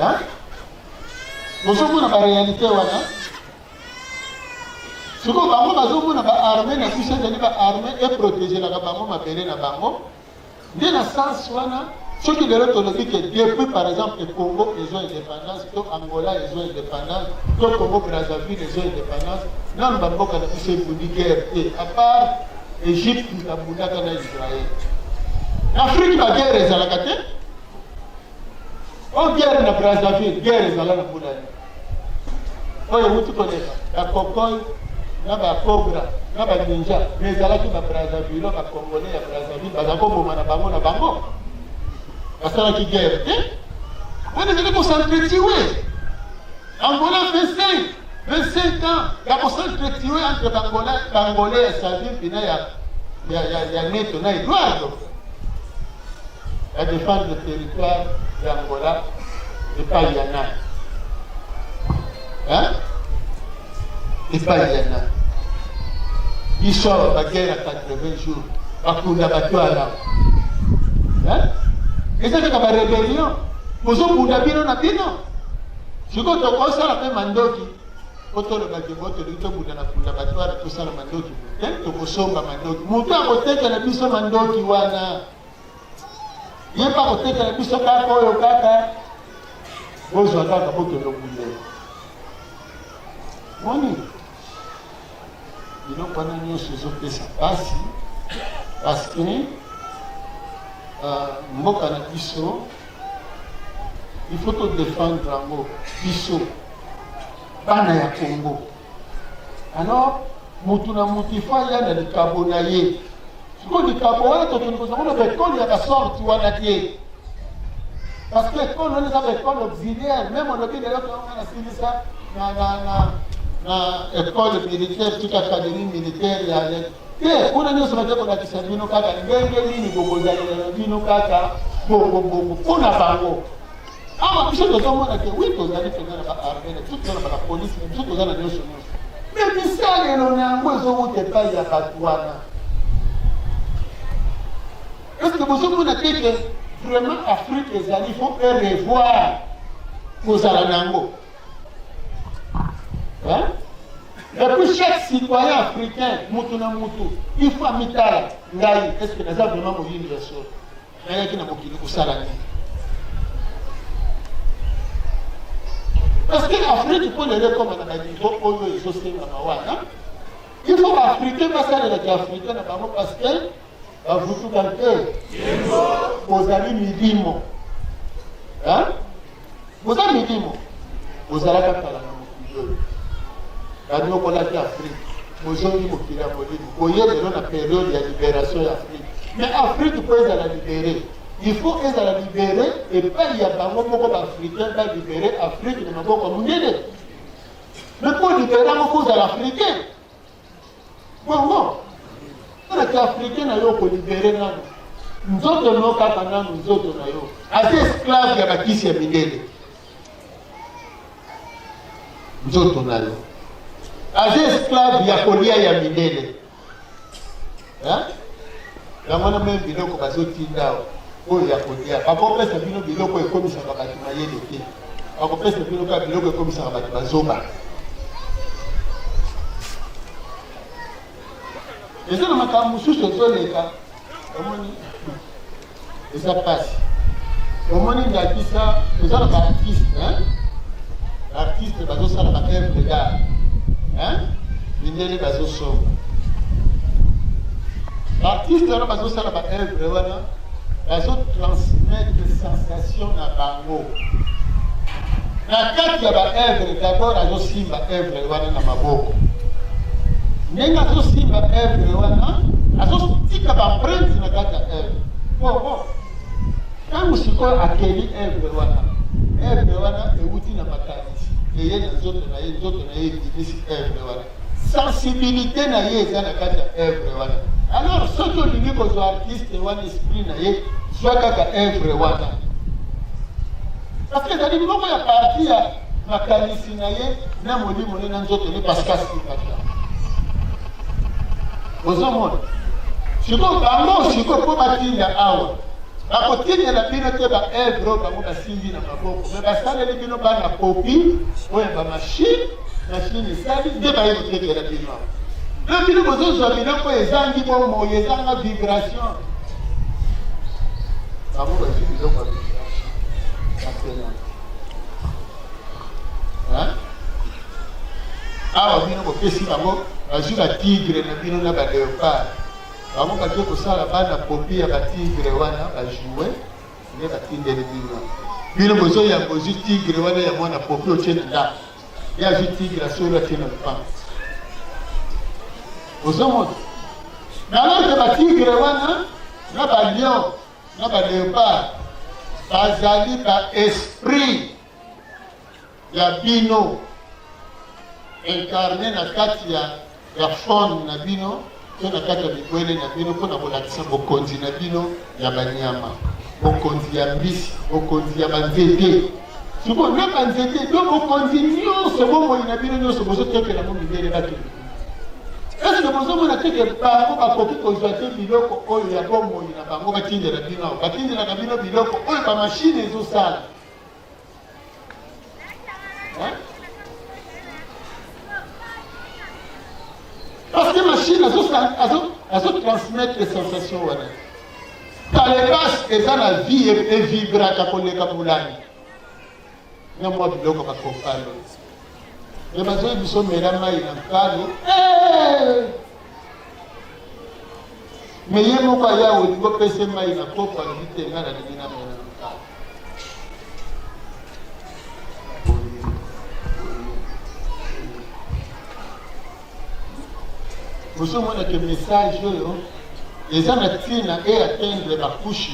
C: Hein? Nous sommes dans la réalité wana. Ce qu'on va voir bazo na ba armée na biso de ba armée et protéger la bango mabele na bango. Dès la sens wana ceux qui leur ont dit que depuis, par exemple, le Congo, ils ont indépendance, le Angola, ils ont indépendance, le Congo, Brazzaville, ils ont indépendance. Non, nous n'avons pas de guerre. À part l'Égypte, nous avons Israël. L'Afrique, la guerre est à la carte. On guerre na Brazzaville, guerre est à la Boulani. On est où tu connais la Cocoy, la Cobra, la Ninja, mais à la Brazzaville, la Congolais, la Brazzaville, la Bango, la Bango, la Bango. Parce que la guerre, on est venu pour s'entretuer. Angola 25 ans, il y a pour s'entretuer entre Angolais et Savine, puis il y a Neto, il y a Eduardo. La défense du territoire d'Angola, et pas Yana. Hein? Et pas Yana. Il sort la guerre à 80 jours, à coup d'abattoir. Hein? Et ça c'est comme une rébellion. Vous avez un bino na bino. Si vous avez un peu mandoki, vous avez un battoir, tout ça le mandoki. Vous avez un mandoki. Vous avez un biso mandoki wana. Il n'y a pas un biso kaka oyo kaka. Vous avez un peu de l'obulé. Moni. Il n'y a pas de chose qui se passe. Parce que mboka na biso il faut te défendre yango biso bana ya Congo. Alors mutu na mutu il faut ya na likabo na ye siko likabo wana totonikoza bekoli ya basorti wana tie parce que ekolo wana eza bekolo auxiliaire même olobi lelo toona silisa na école militaire toute académie militaire ya kuna nyonso baza kolakisa bino kaka ndenge nini bokozalela bino kaka bongo mpona bango awa biso tozomona ke wi tozali toza na baarmene biso toza na bapolisi biso toza na nyonso me bisalelo na yango ezowuta epai ya bato wana estce bozomona te ke vraiment Afrique ezali faut revoir kozala na yango. Et puis chaque citoyen africain, il faut amitala, est-ce que nous avons vraiment une version? nayaki na mokili kosala nini? Parce que l'Afrique peut les comme on a dit, ils ont fait il faut l'Africain passer de l'Africain parce que vous tout à l'heure, vous allez midimo. Hein? Vous allez midimo. Vous allez à la nous on a dit Afrique. Vous avez dit qu'il y a vous voyez la période de la libération de l'Afrique. Mais l'Afrique peut la libérer. Il faut qu'elle la libérer et pas il y a pas beaucoup d'Africains qui libérer l'Afrique de ma boca mondiale. Mais pour libérer mon cause à l'Africain. Bon. On est Africain pour libérer nous. Nous autres nous quand nous autres nous. Assez esclaves il y a qui s'est minéré. Nous autres nous. Assez esclaves il y a colia il y a minéré. Hein? La mona même biloko bazotinda. Oyo ya kodia bakopesa bino biloko ekomisaka bato mayele te bakopesa bino ka biloko ekomisaka bato bazoba eza na makambo mosusu ezoleka omoni eza pasi omoni ndakisa eza na baartiste artiste bazosala baœuvre d'art mindele bazosomba baartiste wana bazosala baœuvre wana transmettre des sensations à bango. Na kati ya ba œuvre d'abord azosimba œuvre wana na maboko. Nenga azosimba œuvre wana azotika ba empreinte na kati ya œuvre. Bon. Kama siko akeli œuvre wana euti na makanisi. Eye na nzoto na ye dibisi œuvre wana. Sensibilité na ye eza na kati ya œuvre wana. Alors, ce que nous disons aux artistes, esprit, soit kaka œuvre wana. Parce que c'est beaucoup de parties à ma qualité na moli moli na nzoto ni parce que c'est pas ça. Vous avez si vous bango si vous pas batinda awa. Ba kotinda la bino te ba œuvre bango ba sindi na maboko. Mais ba sala le bino ba na copie, ou ba machine sali de ba yo te la bino. Le bino bozo zo bino ko ezangi bo mo ezanga vibration. Bango ba sindi zo ba vibration. Hein? Ah, bino ko pesi bango azui ba tigre na bino na ba léopard. Bango ba ko sala ba na copie ya ba tigre wana ba jouer ne ba tindele bino. Bino bozo ya bozu tigre wana ya mwana copie o tena da. Ya ju tigre sur la tena pa. Bozo mo. Na la ba tigre wana na ba lion na ba léopard. Bazali ba esprit ya bino incarné na kati ya faune na bino to na kati ya bikwele na bino mpona kolakisa bokonzi na bino ya banyama bokonzi ya mbisi bokonzi ya banzete siko na banzete do bokonzi nyonso bomoi na bino nyonso bozotekela mo mindele bakende ese bozomona teke bango bakoki kozwa te biloko oyo ya bomoi na bango batindela bino awo batindelaka bino biloko oyo bamashine ezosala parce que la machine a transmettre les sensations. Quand les vaches et dans la vie et vibra quand on est comme moulani. Il y a moi qui l'ai comme accompagné. Les besoins du sommet là mais il a pas mais il y a mon paya au niveau PC mais il a pas pour éviter là la dynamique. Vous avez que message les gens et atteindre la couche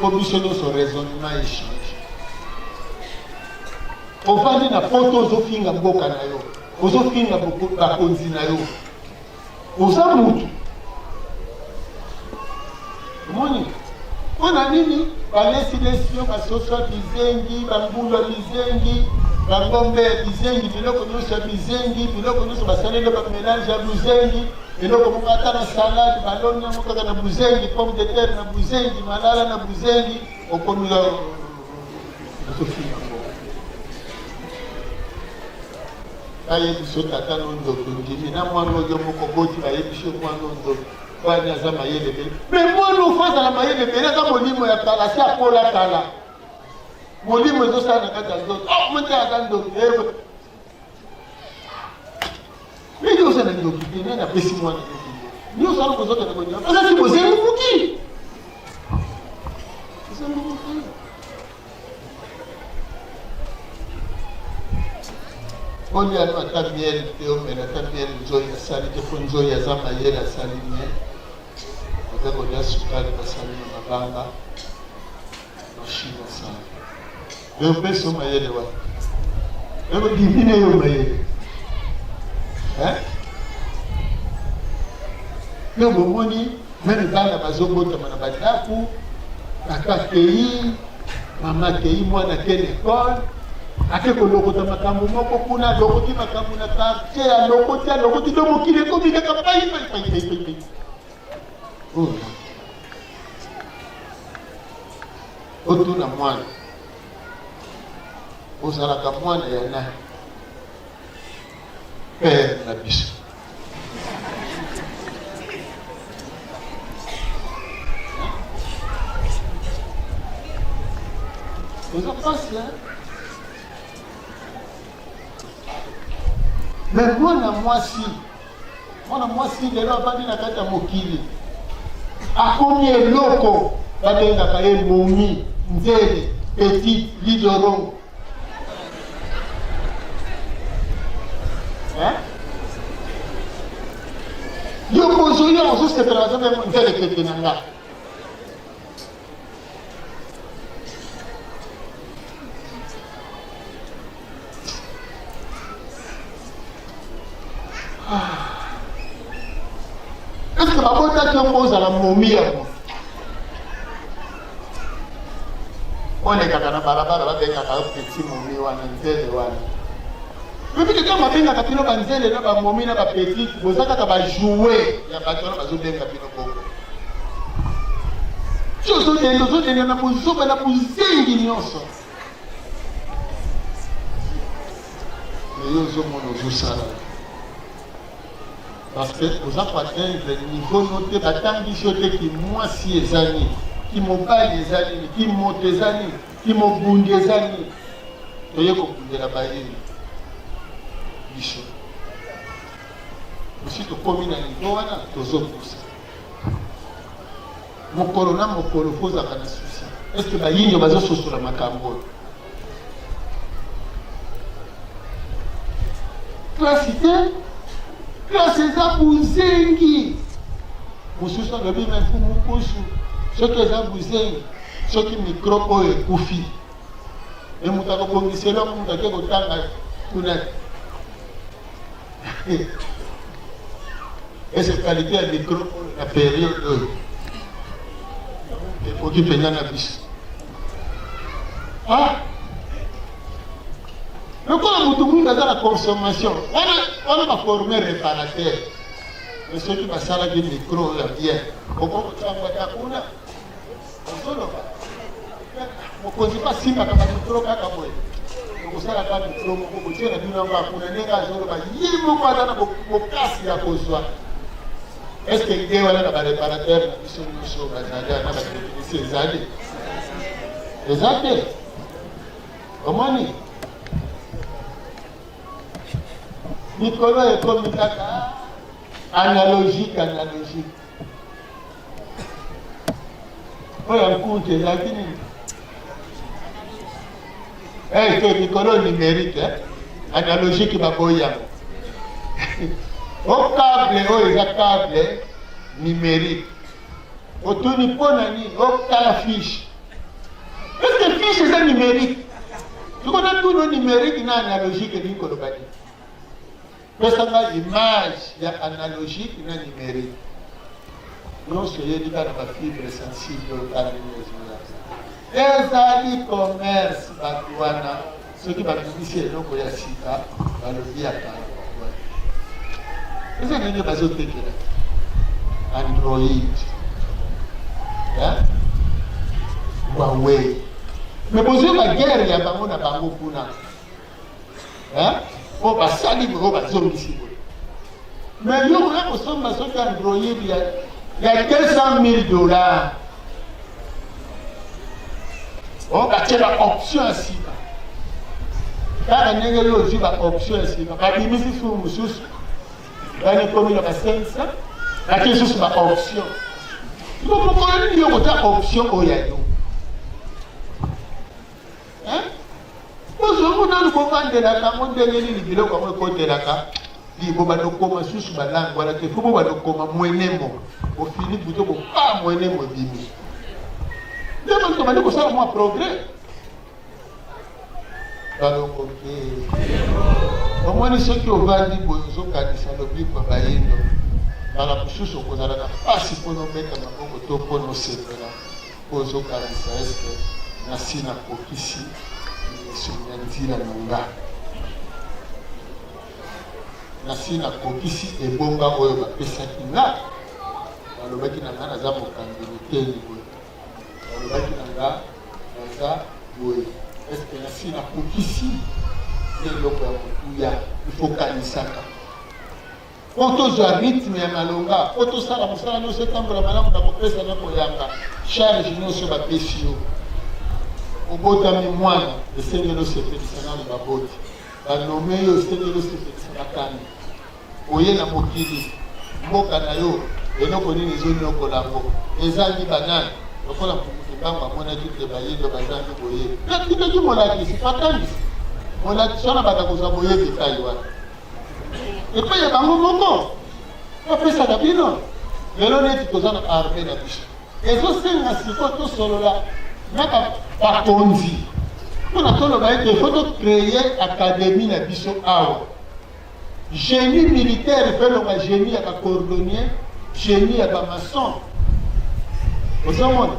C: pour son raisonnement et changer. On va dire la photo aux finga boka na yo, aux finga beaucoup la konzi na yo. Aux amours. Moni, on a nini, balesi lesio basoso bizengi, bambula bizengi. Bangombe bizengi biloko nyonso bizengi biloko nyonso basalele ba mélange ya bizengi biloko mokata na salade baloni yango kaka na bizengi pomme de terre na bizengi malala na bizengi okomila ayebi so tata no ndoto ndimi na mwana oyo moko boti bayebi so mwana oyo Wana za mayele bele. Mais moi nous faisons la mayele bele za molimo ya kala si akola kala. Molimo ezo sana kata ndoto. Oh monte akando. Mais nous ça na ndoto bien na pesi mwana ndoto. Nous ça ko zote ko ndoto. Sasa si bozeli muki. Sasa muki. On y a un tabiel, on a un tabiel, Nzoya Sali, Nzoya Zamayela Salimé. On a un sukari na Salimé Mabanga. Machine Sali. Le best au Mayele wa. Le divine au Mayele. Hein? Le bomoni, même dans la bazobo, Tamanabadaku, Kaka Kei, Mama Kei, moi, na quelle école? Ake ko lokota makambo moko kuna lokoti makambo na quartier ya lokoti do mokile ko bika ka pai. Oh. Otuna mwana. Osala ka mwana ya na. Père na biso. Vous en pensez là? Mais mwana mwasi lelo abandi na kati ya mokili akomi eloko babengaka ye momi nzele petit lidoron yo kozoya ozosepela bazabe nzele pete na nga est-ce que babota kyongo ozala momi ya moto olekaka na balabala babengaka petit momi wana nzele wana lobi kaka babengaka bino banzele na bamomi na bapetit boza kaka bajoue ya bato wana bazobenga bino bongo ti ozodende na bozoba na bozengi nyonso eyo ozomona ozosala parce que vous avez atteindre le niveau noté batangi sote ki mwasi ezali ki mobali ezali ki moto ezali ki mobundi ezali toye kokundela bayini biso osi tokomi na niveau wana tozopusa mokolo na mokolo kozaka na susi est ce que bayini bazososola makambo oyo klasite classe eza buzengi mosusu alobi me mfumu kusu soki eza buzengi soki mikrobe oyo ekufi e moto akobongisela moto ake kotanga kuna ese kalite ya mikrobe oyo na periode oyo ekoki mpenza na biso lokola moto mingi aza na consommation wana baforme réparateur mais soki basalaki micro oyo ya bien okokotangwata kuna ozoloba mokonzi basimbaka bamikro kaka boye okosalaka mikro moko botie na bino yango akuna ndenge azoloba ye moko aza na bokasi ya kozwa est ce que ide wana na baréparateur na biso nyonso bazali na bateknisi ezali eza te omoni mikolo ekomi kaka analogique oyo nkute ezalaki nini te mikolo numérique analogique baboyi yango o cable oyo eza cable numérique otuni mpona nini otala fiche est ce que fiche eza numérique tukona tuno numérique na analogique nini koloba nini pesanga image ya analogique na numérique nyonso yebi kaka na bafibre sensible okala ezali commerce bato wana soki babimisi eloko ya sika balobi ya kala eza ndenge bazotekela android Huawei mais bozwi bagere ya bango na bango kuna o basali oyo bazongisi boye mais yo koya kosomba soki android
D: Il y a 200 000 $. On va faire l'option ici. Quand on a l'option ici, on va dire ici sur le sous. On va dire comme il y a 500. La question c'est l'option. Donc, pourquoi il y a une option au Yayo? Hein? Parce que nous avons besoin de la carte, nous devons dire que nous avons de la carte. Il faut que nous commencions sous la langue, voilà que faut que nous commencions moyennement. Au fini, vous devez pas moyennement diminuer. Nous devons demander que ça soit un progrès. Alors, au moins, ceux qui ont vendu, ils ont gagné ça, le but pour bailler. Dans la bouche, on a pas si pour nous mettre en moto pour nous séparer. Pour nous gagner ça, est-ce que Nassi n'a pas ici, sur la Nanga. Nassi n'a pas ici, et bon, on va faire ça qui n'a. Dans le mec qui n'a pas de candidité, dans le mec qui n'a pas de est-ce que Nassi n'a pas ici, il faut gagner ça. Quand tu as rythme et malonga, quand tu as la moussala, nous sommes dans la malade, on a compris ça dans le yanga. Charge nous sur la pêchio. Au bout d'un mois, le Seigneur nous s'est fait dans la botte. La nommée, le Seigneur nous s'est fait dans la canne. Oye na mokili, mboka na yo, et nous connaissons les zones au collabo. Les amis bananes, le collabo, c'est pas moi, on a dit que les baillis de bazar de boyer. Là, tu te dis, mon lac, c'est pas tant. Mon lac, ça n'a pas de cause à boyer des tailles. Et puis il y a un moment, on fait ça d'abord. Mais là, on est tous en armée d'abord. Et ça, c'est un assis, tout seul là, n'a pas conduit. On a tout le bail qu'il faut créer l'académie de Bissot Awa. Génie militaire, il fait le génie à cordonnier, génie à maçon. Vous savez,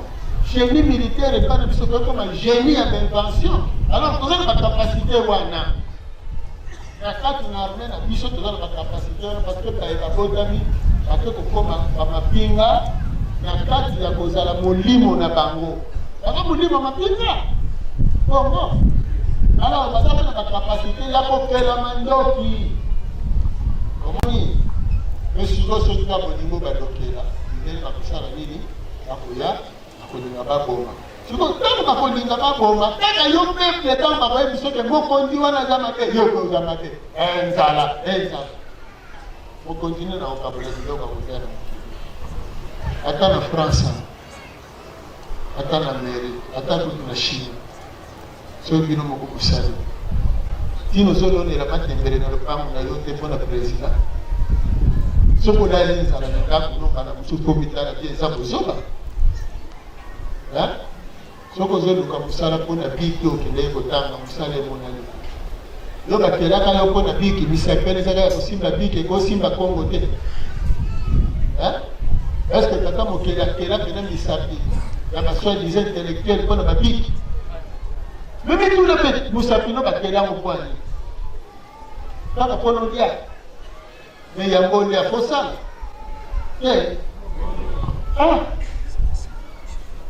D: génie militaire, il fait le génie à invention. Alors, vous avez la capacité, wana. Na kati na armée na biso tozala na capacité parce que ba botami ate kokoma ba mapinga na kati ya kozala molimo na bango baka molimo mapinga bongo alors bazala na capacité ya kopela mandoki komoni monsieur soki ba bolingo badokela ndenge bakosala nini bakoya akolinga baboma siko tango bakolinga baboma kaka yo peuple tango bakoyebi soki mokondi wana zama te yo kozama te nzala mokontinue na okabola biloko akotala ata na France ata na Amérique ata kutu na Chine soki bino moko kosali tino ozolonela matembele na lopango na yo te mpona président soki olali nzala na ndako nokana mosusu po mitala te eza bozoba soko zoluka musala mpona biki okende kotanga musala emonani yo bakelaka yo mpona biki misapele ezaka ya kosimba biki ekosimba kongo te estce tata mokeli akela pena misapi ya basoi-disant intellectuel mpona babiki memi tuna mpe mosapi no bakeli yango mpwani kaka mpona olia me yango olia fosala te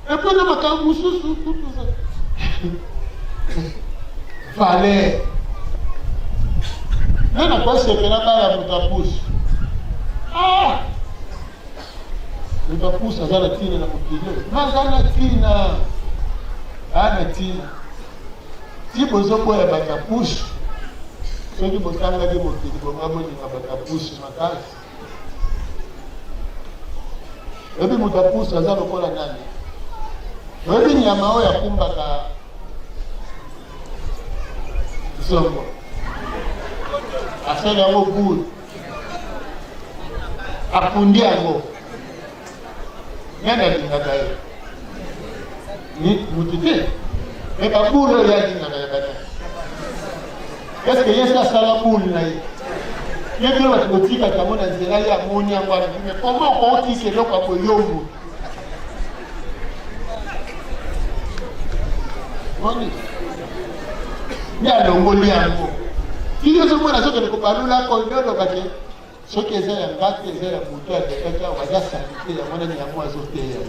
D: et puis le matin, vous sous tout ça. Fallait. Mais on a pas ce que là la moutapousse. Moutapousse, ça va la tine la moutine. Mais ça la tine. La tine. Si vous avez la moutapousse, ceux qui vous avez la moutine, vous avez la moutapousse, ma case. Et puis moutapousse, ça va la nani. Wewe nyama oyo yakumbaka zongo asala yango bulu apundi yango nani alingaka ye ni mutu te me babulu oyo alingaka ya bana est-ce que yesu asala bulu na ye ye bino bato botikaka mo na nzela ye amoni yango wana me koma okootisa eloko ya boyombo ya longoli yango kili ozomona soki ekobalula kondolo bake soki eza ya ngati eza ya moto adekaki awa baza salite yango nani yango azoteya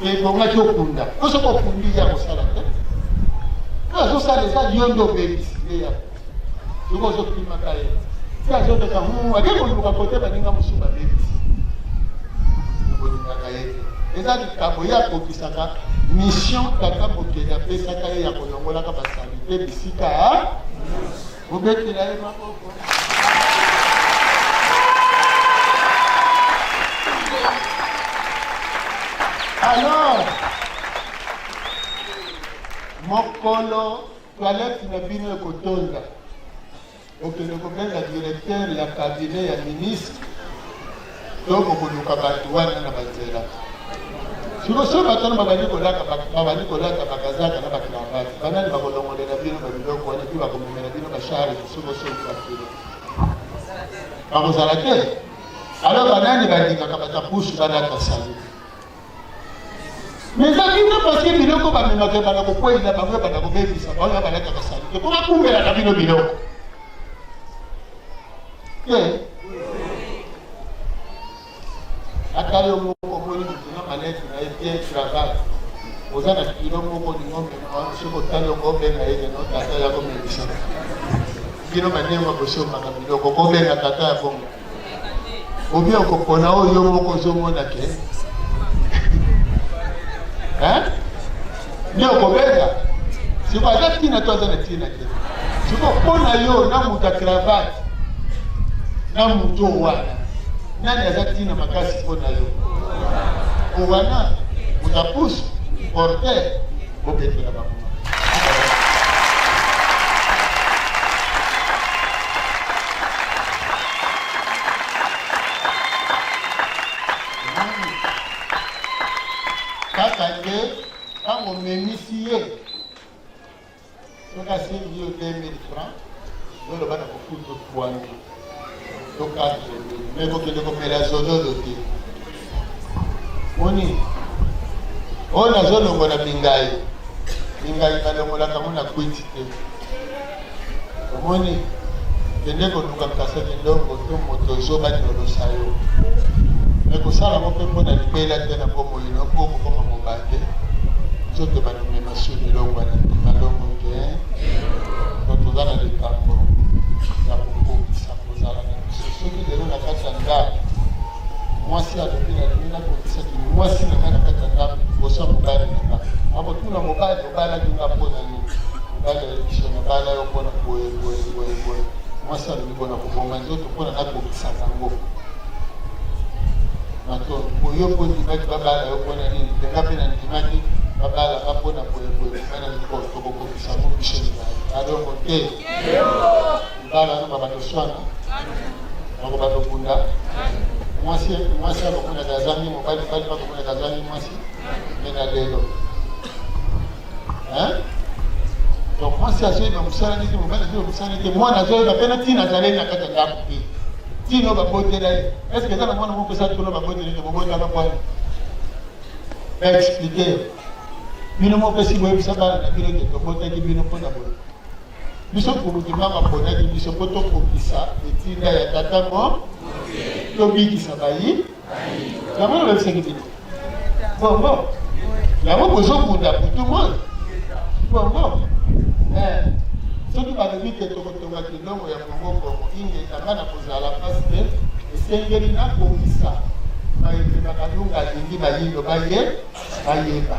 D: ebongaki okunda po soki okundi ya kosala te azosala eza yo nde obebisile ya soki ozokimaka ye si azoteka ake koluka kote baninga mosusu babebisi
C: bolingaka ye te eza likambo ye akokisaka mission kaka mokili apesaka ye ya kolongolaka basalite bisika bobetela ye maboko. Alors mokolo toilette na bino ekotonda okende kobenga directeur ya cabinet ya ministre to kokoluka bato wana na banzela sikoso bato na babandi kolata bakazaka na bakiravate banani bakolongolela bino babiloko wana mpe bakomemela bino bashare sikoso bakilo bakozala te alors banani balingaka batapusu balata sali mais eza bino parceke biloko bamemaka bana kokweyila bango bana kobebisa bango balataka sali te mpo bakumbelaka bino biloko ata yo moko omoni mutu na malete na ye bien cravate oza na kilo moko lingomema soki otali ongo obenga ye keno tata ya komemisa bino bandengo akosomaka biloko kobenga tata ya bongo obi okopona oyo yo moko ozomona ke nde okobenga siko aza tina to aza na tina te siko mpona yo na mutu acravate na mutu wana nani aza tina makasi mpona yo owana mutapusu porter bobetela bango kaka nde ntango omemisi ye soki asengi yo 2000 francs yoloba na kofuta 3000 to 4000 me kokende komela zololo te moni oyo nazolongola mingai balongolaka ngo na kwiti te omoni kende koluka mpasa kindongo to moto ezobaniolosa yo me kosala ngo mpe mpona libela te na bomoyino mpo kokoma mobande nzoto banomema su bilongo na balongo te totoza na likambo ya kokokisa kozala na biso soki lelo na kati ya ndako mwasi alobi nalingi nakokisaki mwasi na ngai na kati ya ndako liboso ya mobali na nga abotuna mobali obalaki nga mpona nini mobali ayebiso mobala yo mpona boye mwasi alobi mpona kobonga nzoto mpona nakokisaka ngo mato boyo mpo ndimaki babala yo mpona nini ndenga mpe na ndimaki babala nga mpona boye bana tokokokisa ngo biso libali alongo te libala no babatoswana bako batokunda mwasi akomonaka azangi mobali bakomonaka azangi mwasi mena lelo donc mwasi azoyeba mosala neti mobali azoyeba mosala neti mwana azoyeba mpena ntina azaleli na kati ya ndako te tino babotela ye estce eza na mwana moko eza tino babotela ye bobotaka kwani baexplike bino mopesi boyebisa bana na bino ke tobotaki bino mpona boye biso kulukima baponaki biso mpo tokokisa etinda ya tatango tobikisa bayi yango nabebisaki bino bongo yango bozokunda butu moyo bongo soki balobi ke tokotonga kilongo ya bongo inge etanga na kozala mpasi te esengeli nakokisa mayepe bakalunga alingi bayindo bayeba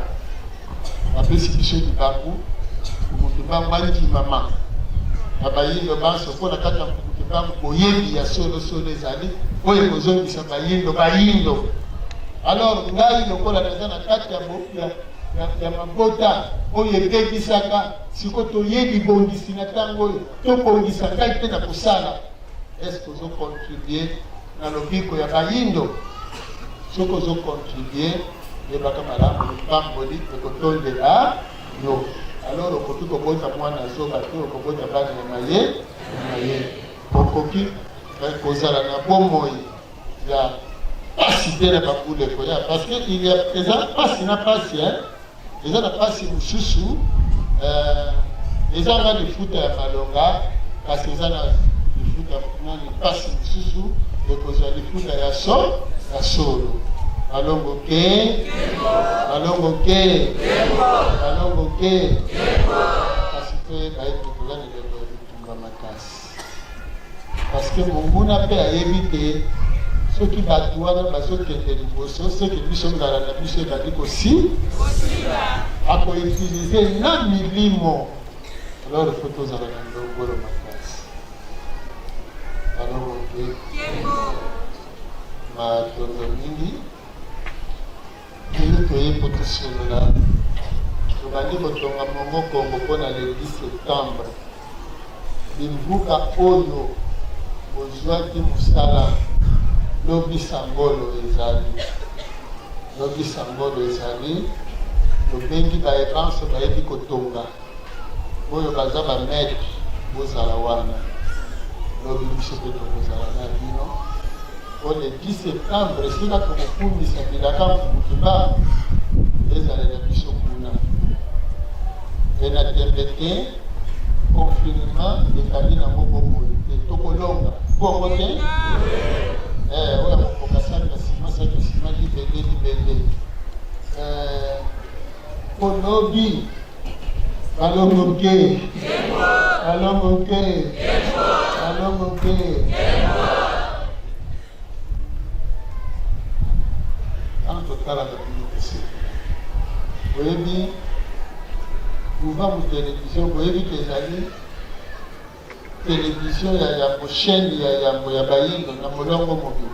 C: bapesi biso libaku motu mbangu bandimama na bayindo banso mpo na kati ya motu mbangu boyebi ya solosolo ezali oyo ekozongisa bayindo alors ngai lokola naza na kati ya mabota oyo ebebisaka siko toyebi bongisi na ntango oyo tobongisa ngai mpe na kosala estce ozocontribue na lobiko ya bayindo soki ozocontribue yebaka malamu lipamboli ekotondela yo alors okoki kobota mwana zoba te okobota bana ya maye okoki kozala na bomoi ya pasi te na babuleko ya parce que eza pasi na pasi eza na pasi mosusu eza nga lifuta ya malonga kasi eza na lifuta nani pasi mosusu ekozwa lifuta ya solo balongo ke kasi toyeba ete toza na lelo ya bitumba makasi parce que monguna mpe ayebi te soki bato wana bazokende liboso soki biso ngala na biso ebandi kosi akoutilize na milimo alors faut tozala na ndongolo makasi alors matondo mingi ili toye po tosolola tobandi kotonga mongo kongo mpona le 10 septembre bimbuka oyo bozwaki mosala lobi sangolo ezali tobengi baevanse bayebi kotonga oyo baza bamaître bozala wana lobi biso mpe tokozala na bino po le 10 septembre esika tokokumisa bilaka mbukiba ezalela biso kuna e na tembe te confinement ekali nango bomoi te tokolonga bongo te oyo mokoka saka nsima libende kolobi balongoke an totalaka bino kese oyebi mouvant télévision boyebi kezali télévision ya yambo chaîne ya yambo ya bayindo na molongo mobile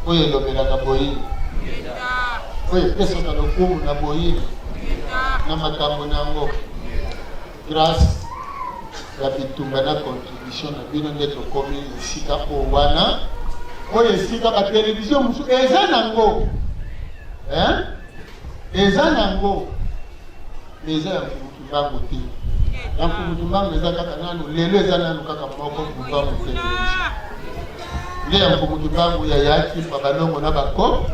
C: oyo elobelaka boyini oyo epesaka lokumu na boyini na makambo na yango grâce ya bitumba na contribution na bino nde tokomi esika oyo wana oyo esika batelevizio mosusu eza nango eza nango eza ya mfumutumbangu te ya mfumutumbangu eza kaka nanu lelo eza nanu kaka moko mfumutumbangu television nde ya mfumutumbangu yayaki pa balongo na bako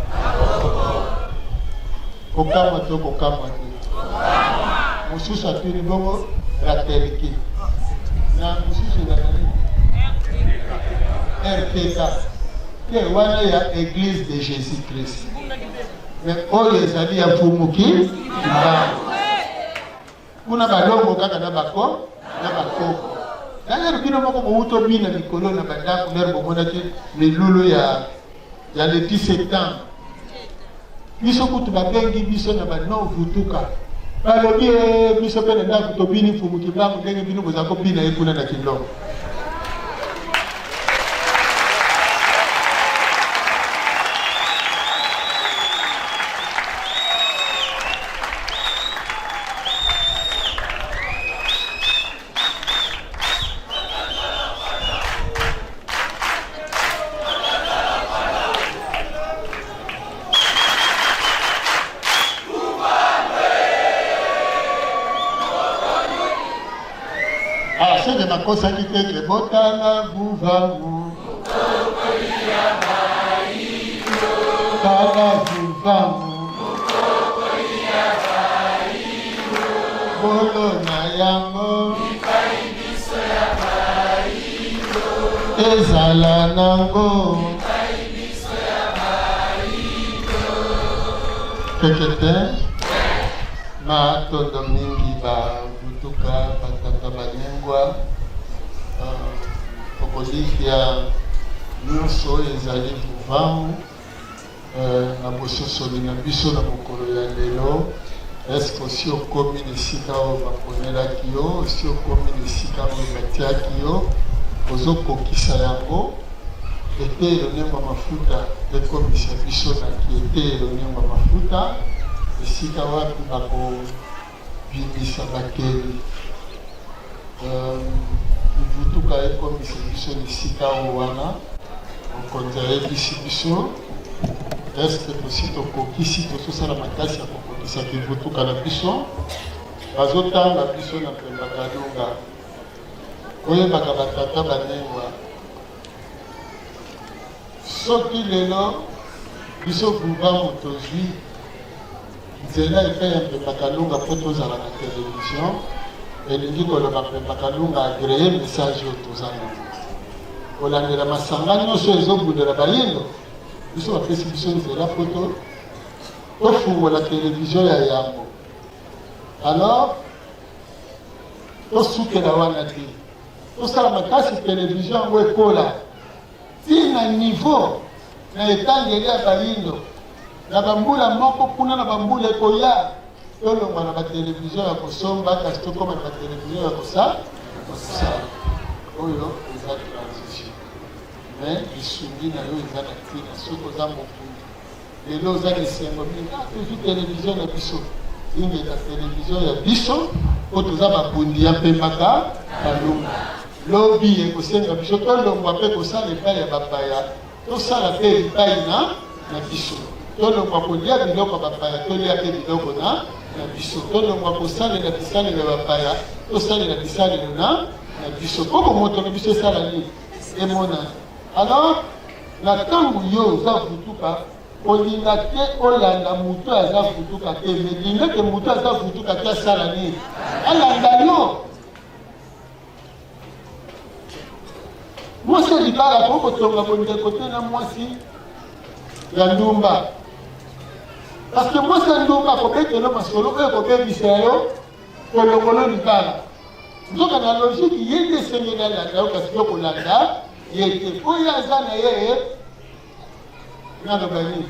C: kokamwa to kokamwa te mosusu atuni bongo rateleki na mosusu ezalali RTK te wana ya église de Jésus Christ mais oyo ezali ya mfumuki mbangu kuna balongo kaka na bako na bakoko d'ailleurs bino moko bouto bina mikolo na bandako lero bomonaki milulu ya le 10 septembre biso kutu babengi biso na bano vutuka balobi biso pene ndako tobini mfumuki mbangu ndenge bino boza kobina ye kuna na kilongo nakosaki teke botala vuvangu tala vuvangu bolo na yango ezala nango teke te matondo mingi bavutuka batata banengwa okolifia nyonso oyo ezali vuvangu na bososoli na biso na mokolo ya lelo eske osi okomi na esika oyo baponelaki yo osi okomi na esika oyo batiaki yo ozokokisa yango eteyelo ndenge mafuta ekomisa biso na kieteyelo ndenge mafuta esika wapi bakobimisa bakeli vutuka ekomisa biso na esika oyo wana mokonzi ayebisi biso eske tosi tokokisi tozosala makasi ya kokokisa kivutuka na biso bazotanga biso na pemba kalunga oyebaka batata banengwa soki lelo biso vuvangu tozwi nzela epai ya mpemba kalunga mpo tozala na television elingi koloba mpemba kalunga agreye message oyo tozanga kolandela masanga nyonso ezobundela bayindo biso bapesi biso nzela mpo tofungola television ya yango alors tosukela wana te tosala makasi television yango ekola tina niveau na etangeli ya bayindo na bambula moko kuna na bambula ekoya tolongwa na batelevizio ya kosomba kasi tokoma na batelevizio ya kosala oyo eza transition mais lisungi na yo eza na ntina soki oza mokundu lelo oza na esengo mingi tozwi televizio na biso ingeka televizio ya biso po toza babundi ya mpembaka balunga lobi ekosenga biso tolongwa mpe kosala epai ya bapaya tosala mpe epai na biso tolongwa kolia biloko ya bapaya tolia mpe biloko na biso tolongwa kosalela bisalelo ya bapaya tosalela bisalelo na biso poko moto na biso esala nini emonani. Alors na ntango yo oza vutuka olinga te olanda moto aza vutuka te melinga te moto aza vutuka te asala nini alanda yo. Mwasi libala ko kotonga bondeko te na mwasi ya ndumba parce que mwasi ya ndumba akobetela masolo oyo ekobebisa yo kolongolo libala nzoka na logike ye nde esengeli alanda yo kasi yo kolanda ye te oyo aza na ye naloba nini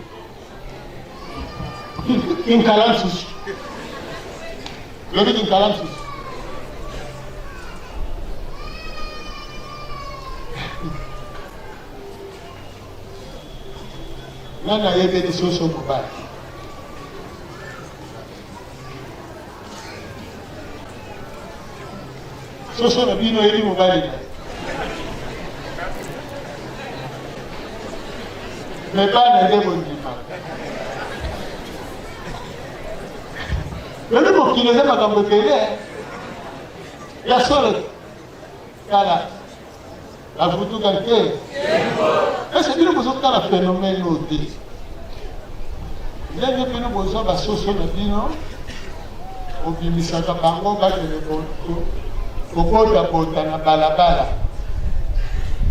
C: kinkala nsusu lobi kinkala nsusu nani ayebeli soso mobali soso na bino eli mobali na me bana nde bondima lelo mokili eza makambo ebele ya solo kala avutuka te ese bino bozotala phénomène oyo te ndenge bino bozwa basoso na bino obimisaka bango bakende kobota na balabala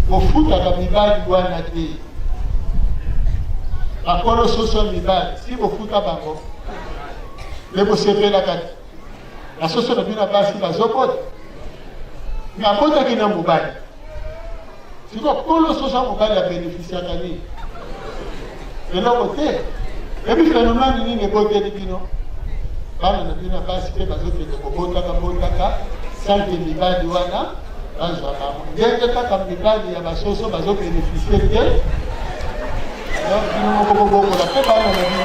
C: bofutaka mibali wana te bakolo soso mibali si bofuta bango nde bosepelaka te basoso na bino basi bazobota me abotaki na mobali siko kolo soso mobali abénéficiaka nini eloko te ebi phénomène nini eboteli bino bana na bino basi mpe bazokende kobotaka sanke mibali wana bazwa bango ndenge kaka mibali ya basoso bazobénéficie te bino moko bobokola mpe bana na bino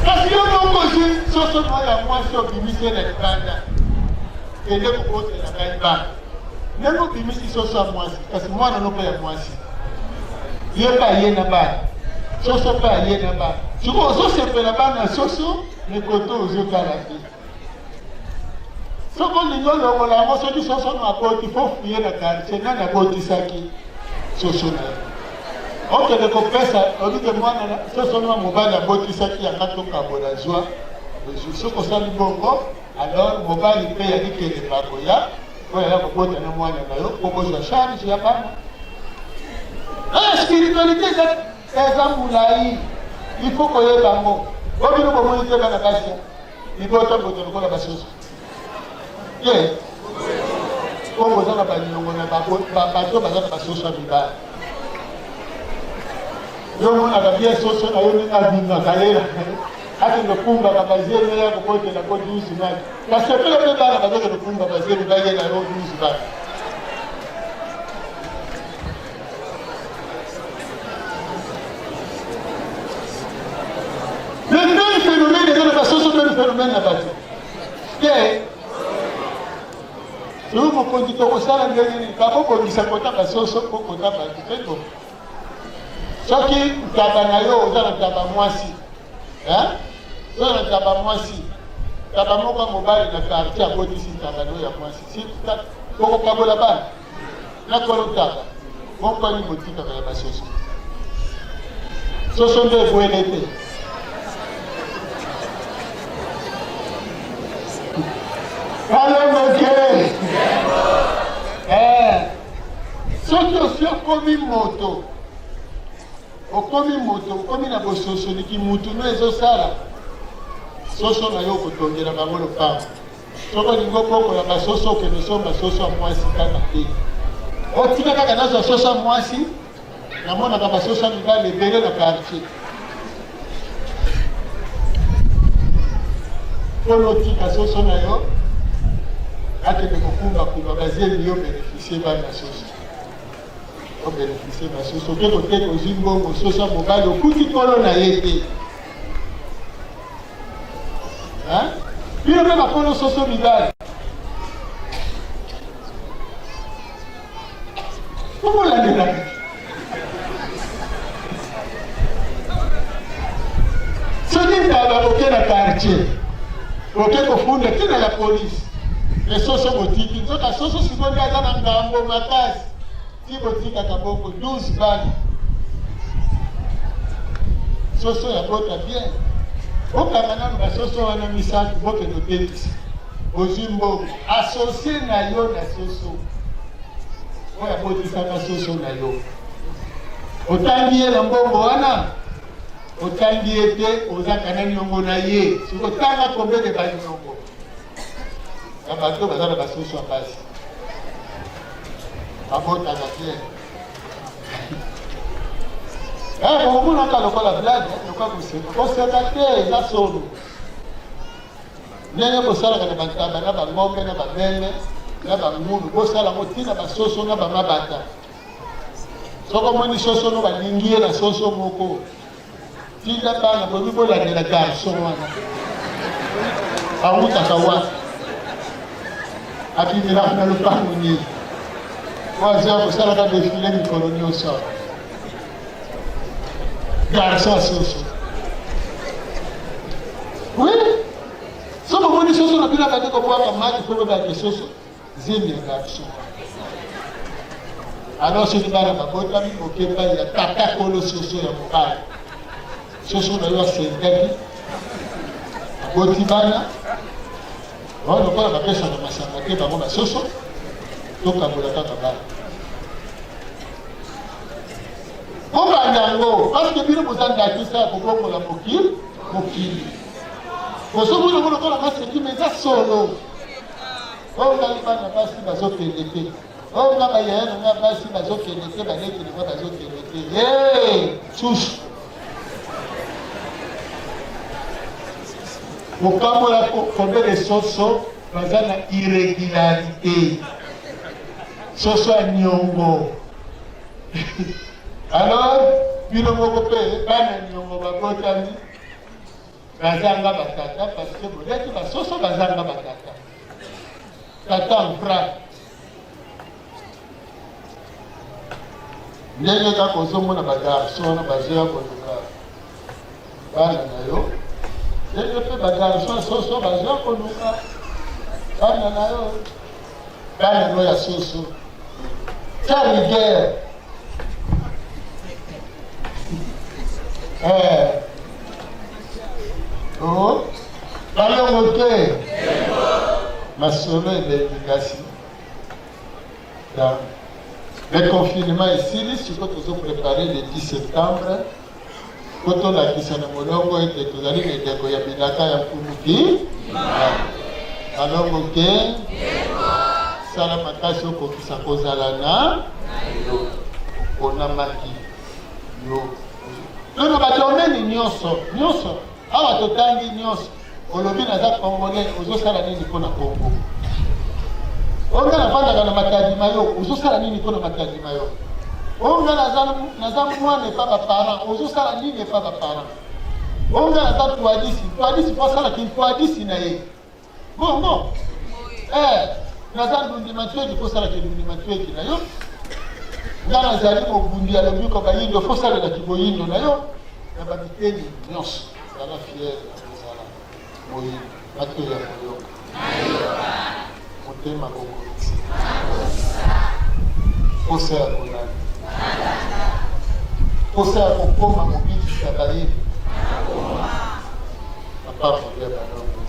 C: kasi yo mokozi soso no ya mwasi obimisi na libanda kende kokotela ngai bana ndenge obimisi soso ya mwasi kasi mwana no mpe ya mwasi ye mpe aye na bana soso mpe aye na bana siko ozosepela bana soso mikoto ozokala te soko olingi olongola yango soki soso no akoti fo fuye na quartier nani abotisaki soso na ye okende kopesa olike mwana soso no mobali abotisaki yanga tokabola zwa soki osali bongo alors mobali mpe yalikende bakoya oyo aya kobota na mwana na yo po kozwa charge ya bana spiritualité eza molai ifo koyeba yango obino bomoni te bana basi libotabota lokola basoso ye bongo oza na baniongo na bato baza na basoso ya mibali yo monaka bie soso na yo ndenge abimaka ye akende kumbaka bazelu ya kokotela ko 12 nani kasi epele mpe bana bazokende kumba bazelu bayela yo 12 bana le même phénomène eza na basoso même phénomène na bato te soki mokonzi tokosala ndenge nini bakokongisa kota basoso kokota bato peto soki ntaba na yo oza na ntaba mwasi oza na ntaba mwasi ntaba moko ya mobali na quartier abotisi ntaba na yo ya mwasi kokokabola bana nakolo ntaba mokwani botikaka ya basoso soso nde ebwele te alomoke soki osi okomi moto okomi na bososoliki mutu no ezosala soso na yo okotongela bango lopango soko ningo poko la basoso que nous sommes basoso à moi si kana te o tika kaka na soso moi si na mona ka basoso nga le bele na quartier kono tika soso na yo ate de kokumba kuba bazeli yo bénéficier ba na soso o bénéficier ba soso ke ko te ko zimbo mo soso mobile okuti kolo na yete hein bino mpe bakolo soso mibali omolandelaka soki ntaba oke na quartier oke kofunda ntina ya polise esoso botiki nzoka soso sikondi aza na ngambo makasi ti botikaka boko 12 bana soso ya bota bien okanga nanu basoso wana misato bokende otekisi ozwi mbongo asosie na yo na soso oyo abotisaka soso na yo otangi ye na mbongo wana otangi ye te ozaka na niongo na ye soki otanga kombele baniongo na bato baza na basoso ya basi babotaka te omonaka lokola blage lokola koseka te eza solo ndenge bosalaka na bantaba na bangombe na bameme na bangulu bosala ngo ntina basoso na bamabata soko omoni soso no balingi ye na soso moko tinda bana bobi bolandela garson wana awutaka wana abimelaka na lopango nini oazia kosalaka defile mikolo nyonso garçon soso oui soki omoni soso na bino abandi kobwaka maki mpo bebake soso zemi ya garçon alors soki bana babotami okeba ya tata kolo soso ya mobali soso na yo asengaki aboti bana wana lokola bapesaka masanga te bango basoso tokambola kaka bana obanda yango parceke bino boza ndakisa ya kobongola mokili osomona ngo lokola masekime eza solo oyo ngai bana basi bazokende te oyo nga bayaya nanga basi bazokende te banekili nga bazokende te susu kokambola kobele soso baza na irrégularité soso ya niongo alors bino moko mpe bana niongo babotami bazanga batata parceke boleki basoso bazanga batata tata enfra ndenge kaka ozomona bagarso wana bazoya koluka bana na yo ndenge mpe bagarso soso bazoya koluka bana na yo bana no ya soso ta rigueur balongo te masolo ebengikasi le confinement esili siko tozoprépare le 10 septembre po tolakisa na molongo ete tozali na ndeko ya bilaka ya mpumuki balongo te sala makasi okokisa kozala na yo oponamaki yo tono badomeni nyonso awa totangi nyonso olobi naza congolais ozosala nini mpona congo onga navandaka na makadima yo ozosala nini mpona makadima yo onga naza mwana epa baparent ozosala nini epa baparent onga naza twadisi po asalaki twadisi na ye bongo naza ndundima tweki po osalaki ndundima tweki na yo nga nazali mobundi alobi ko bayindo fo osalelaki boyindo na yo na babiteni nyonso zala fiere kozala moyindo batoya moyoka motema kongolisi posa ya kolanda posa ya kokoma mobikisa bayebi papa moya banongo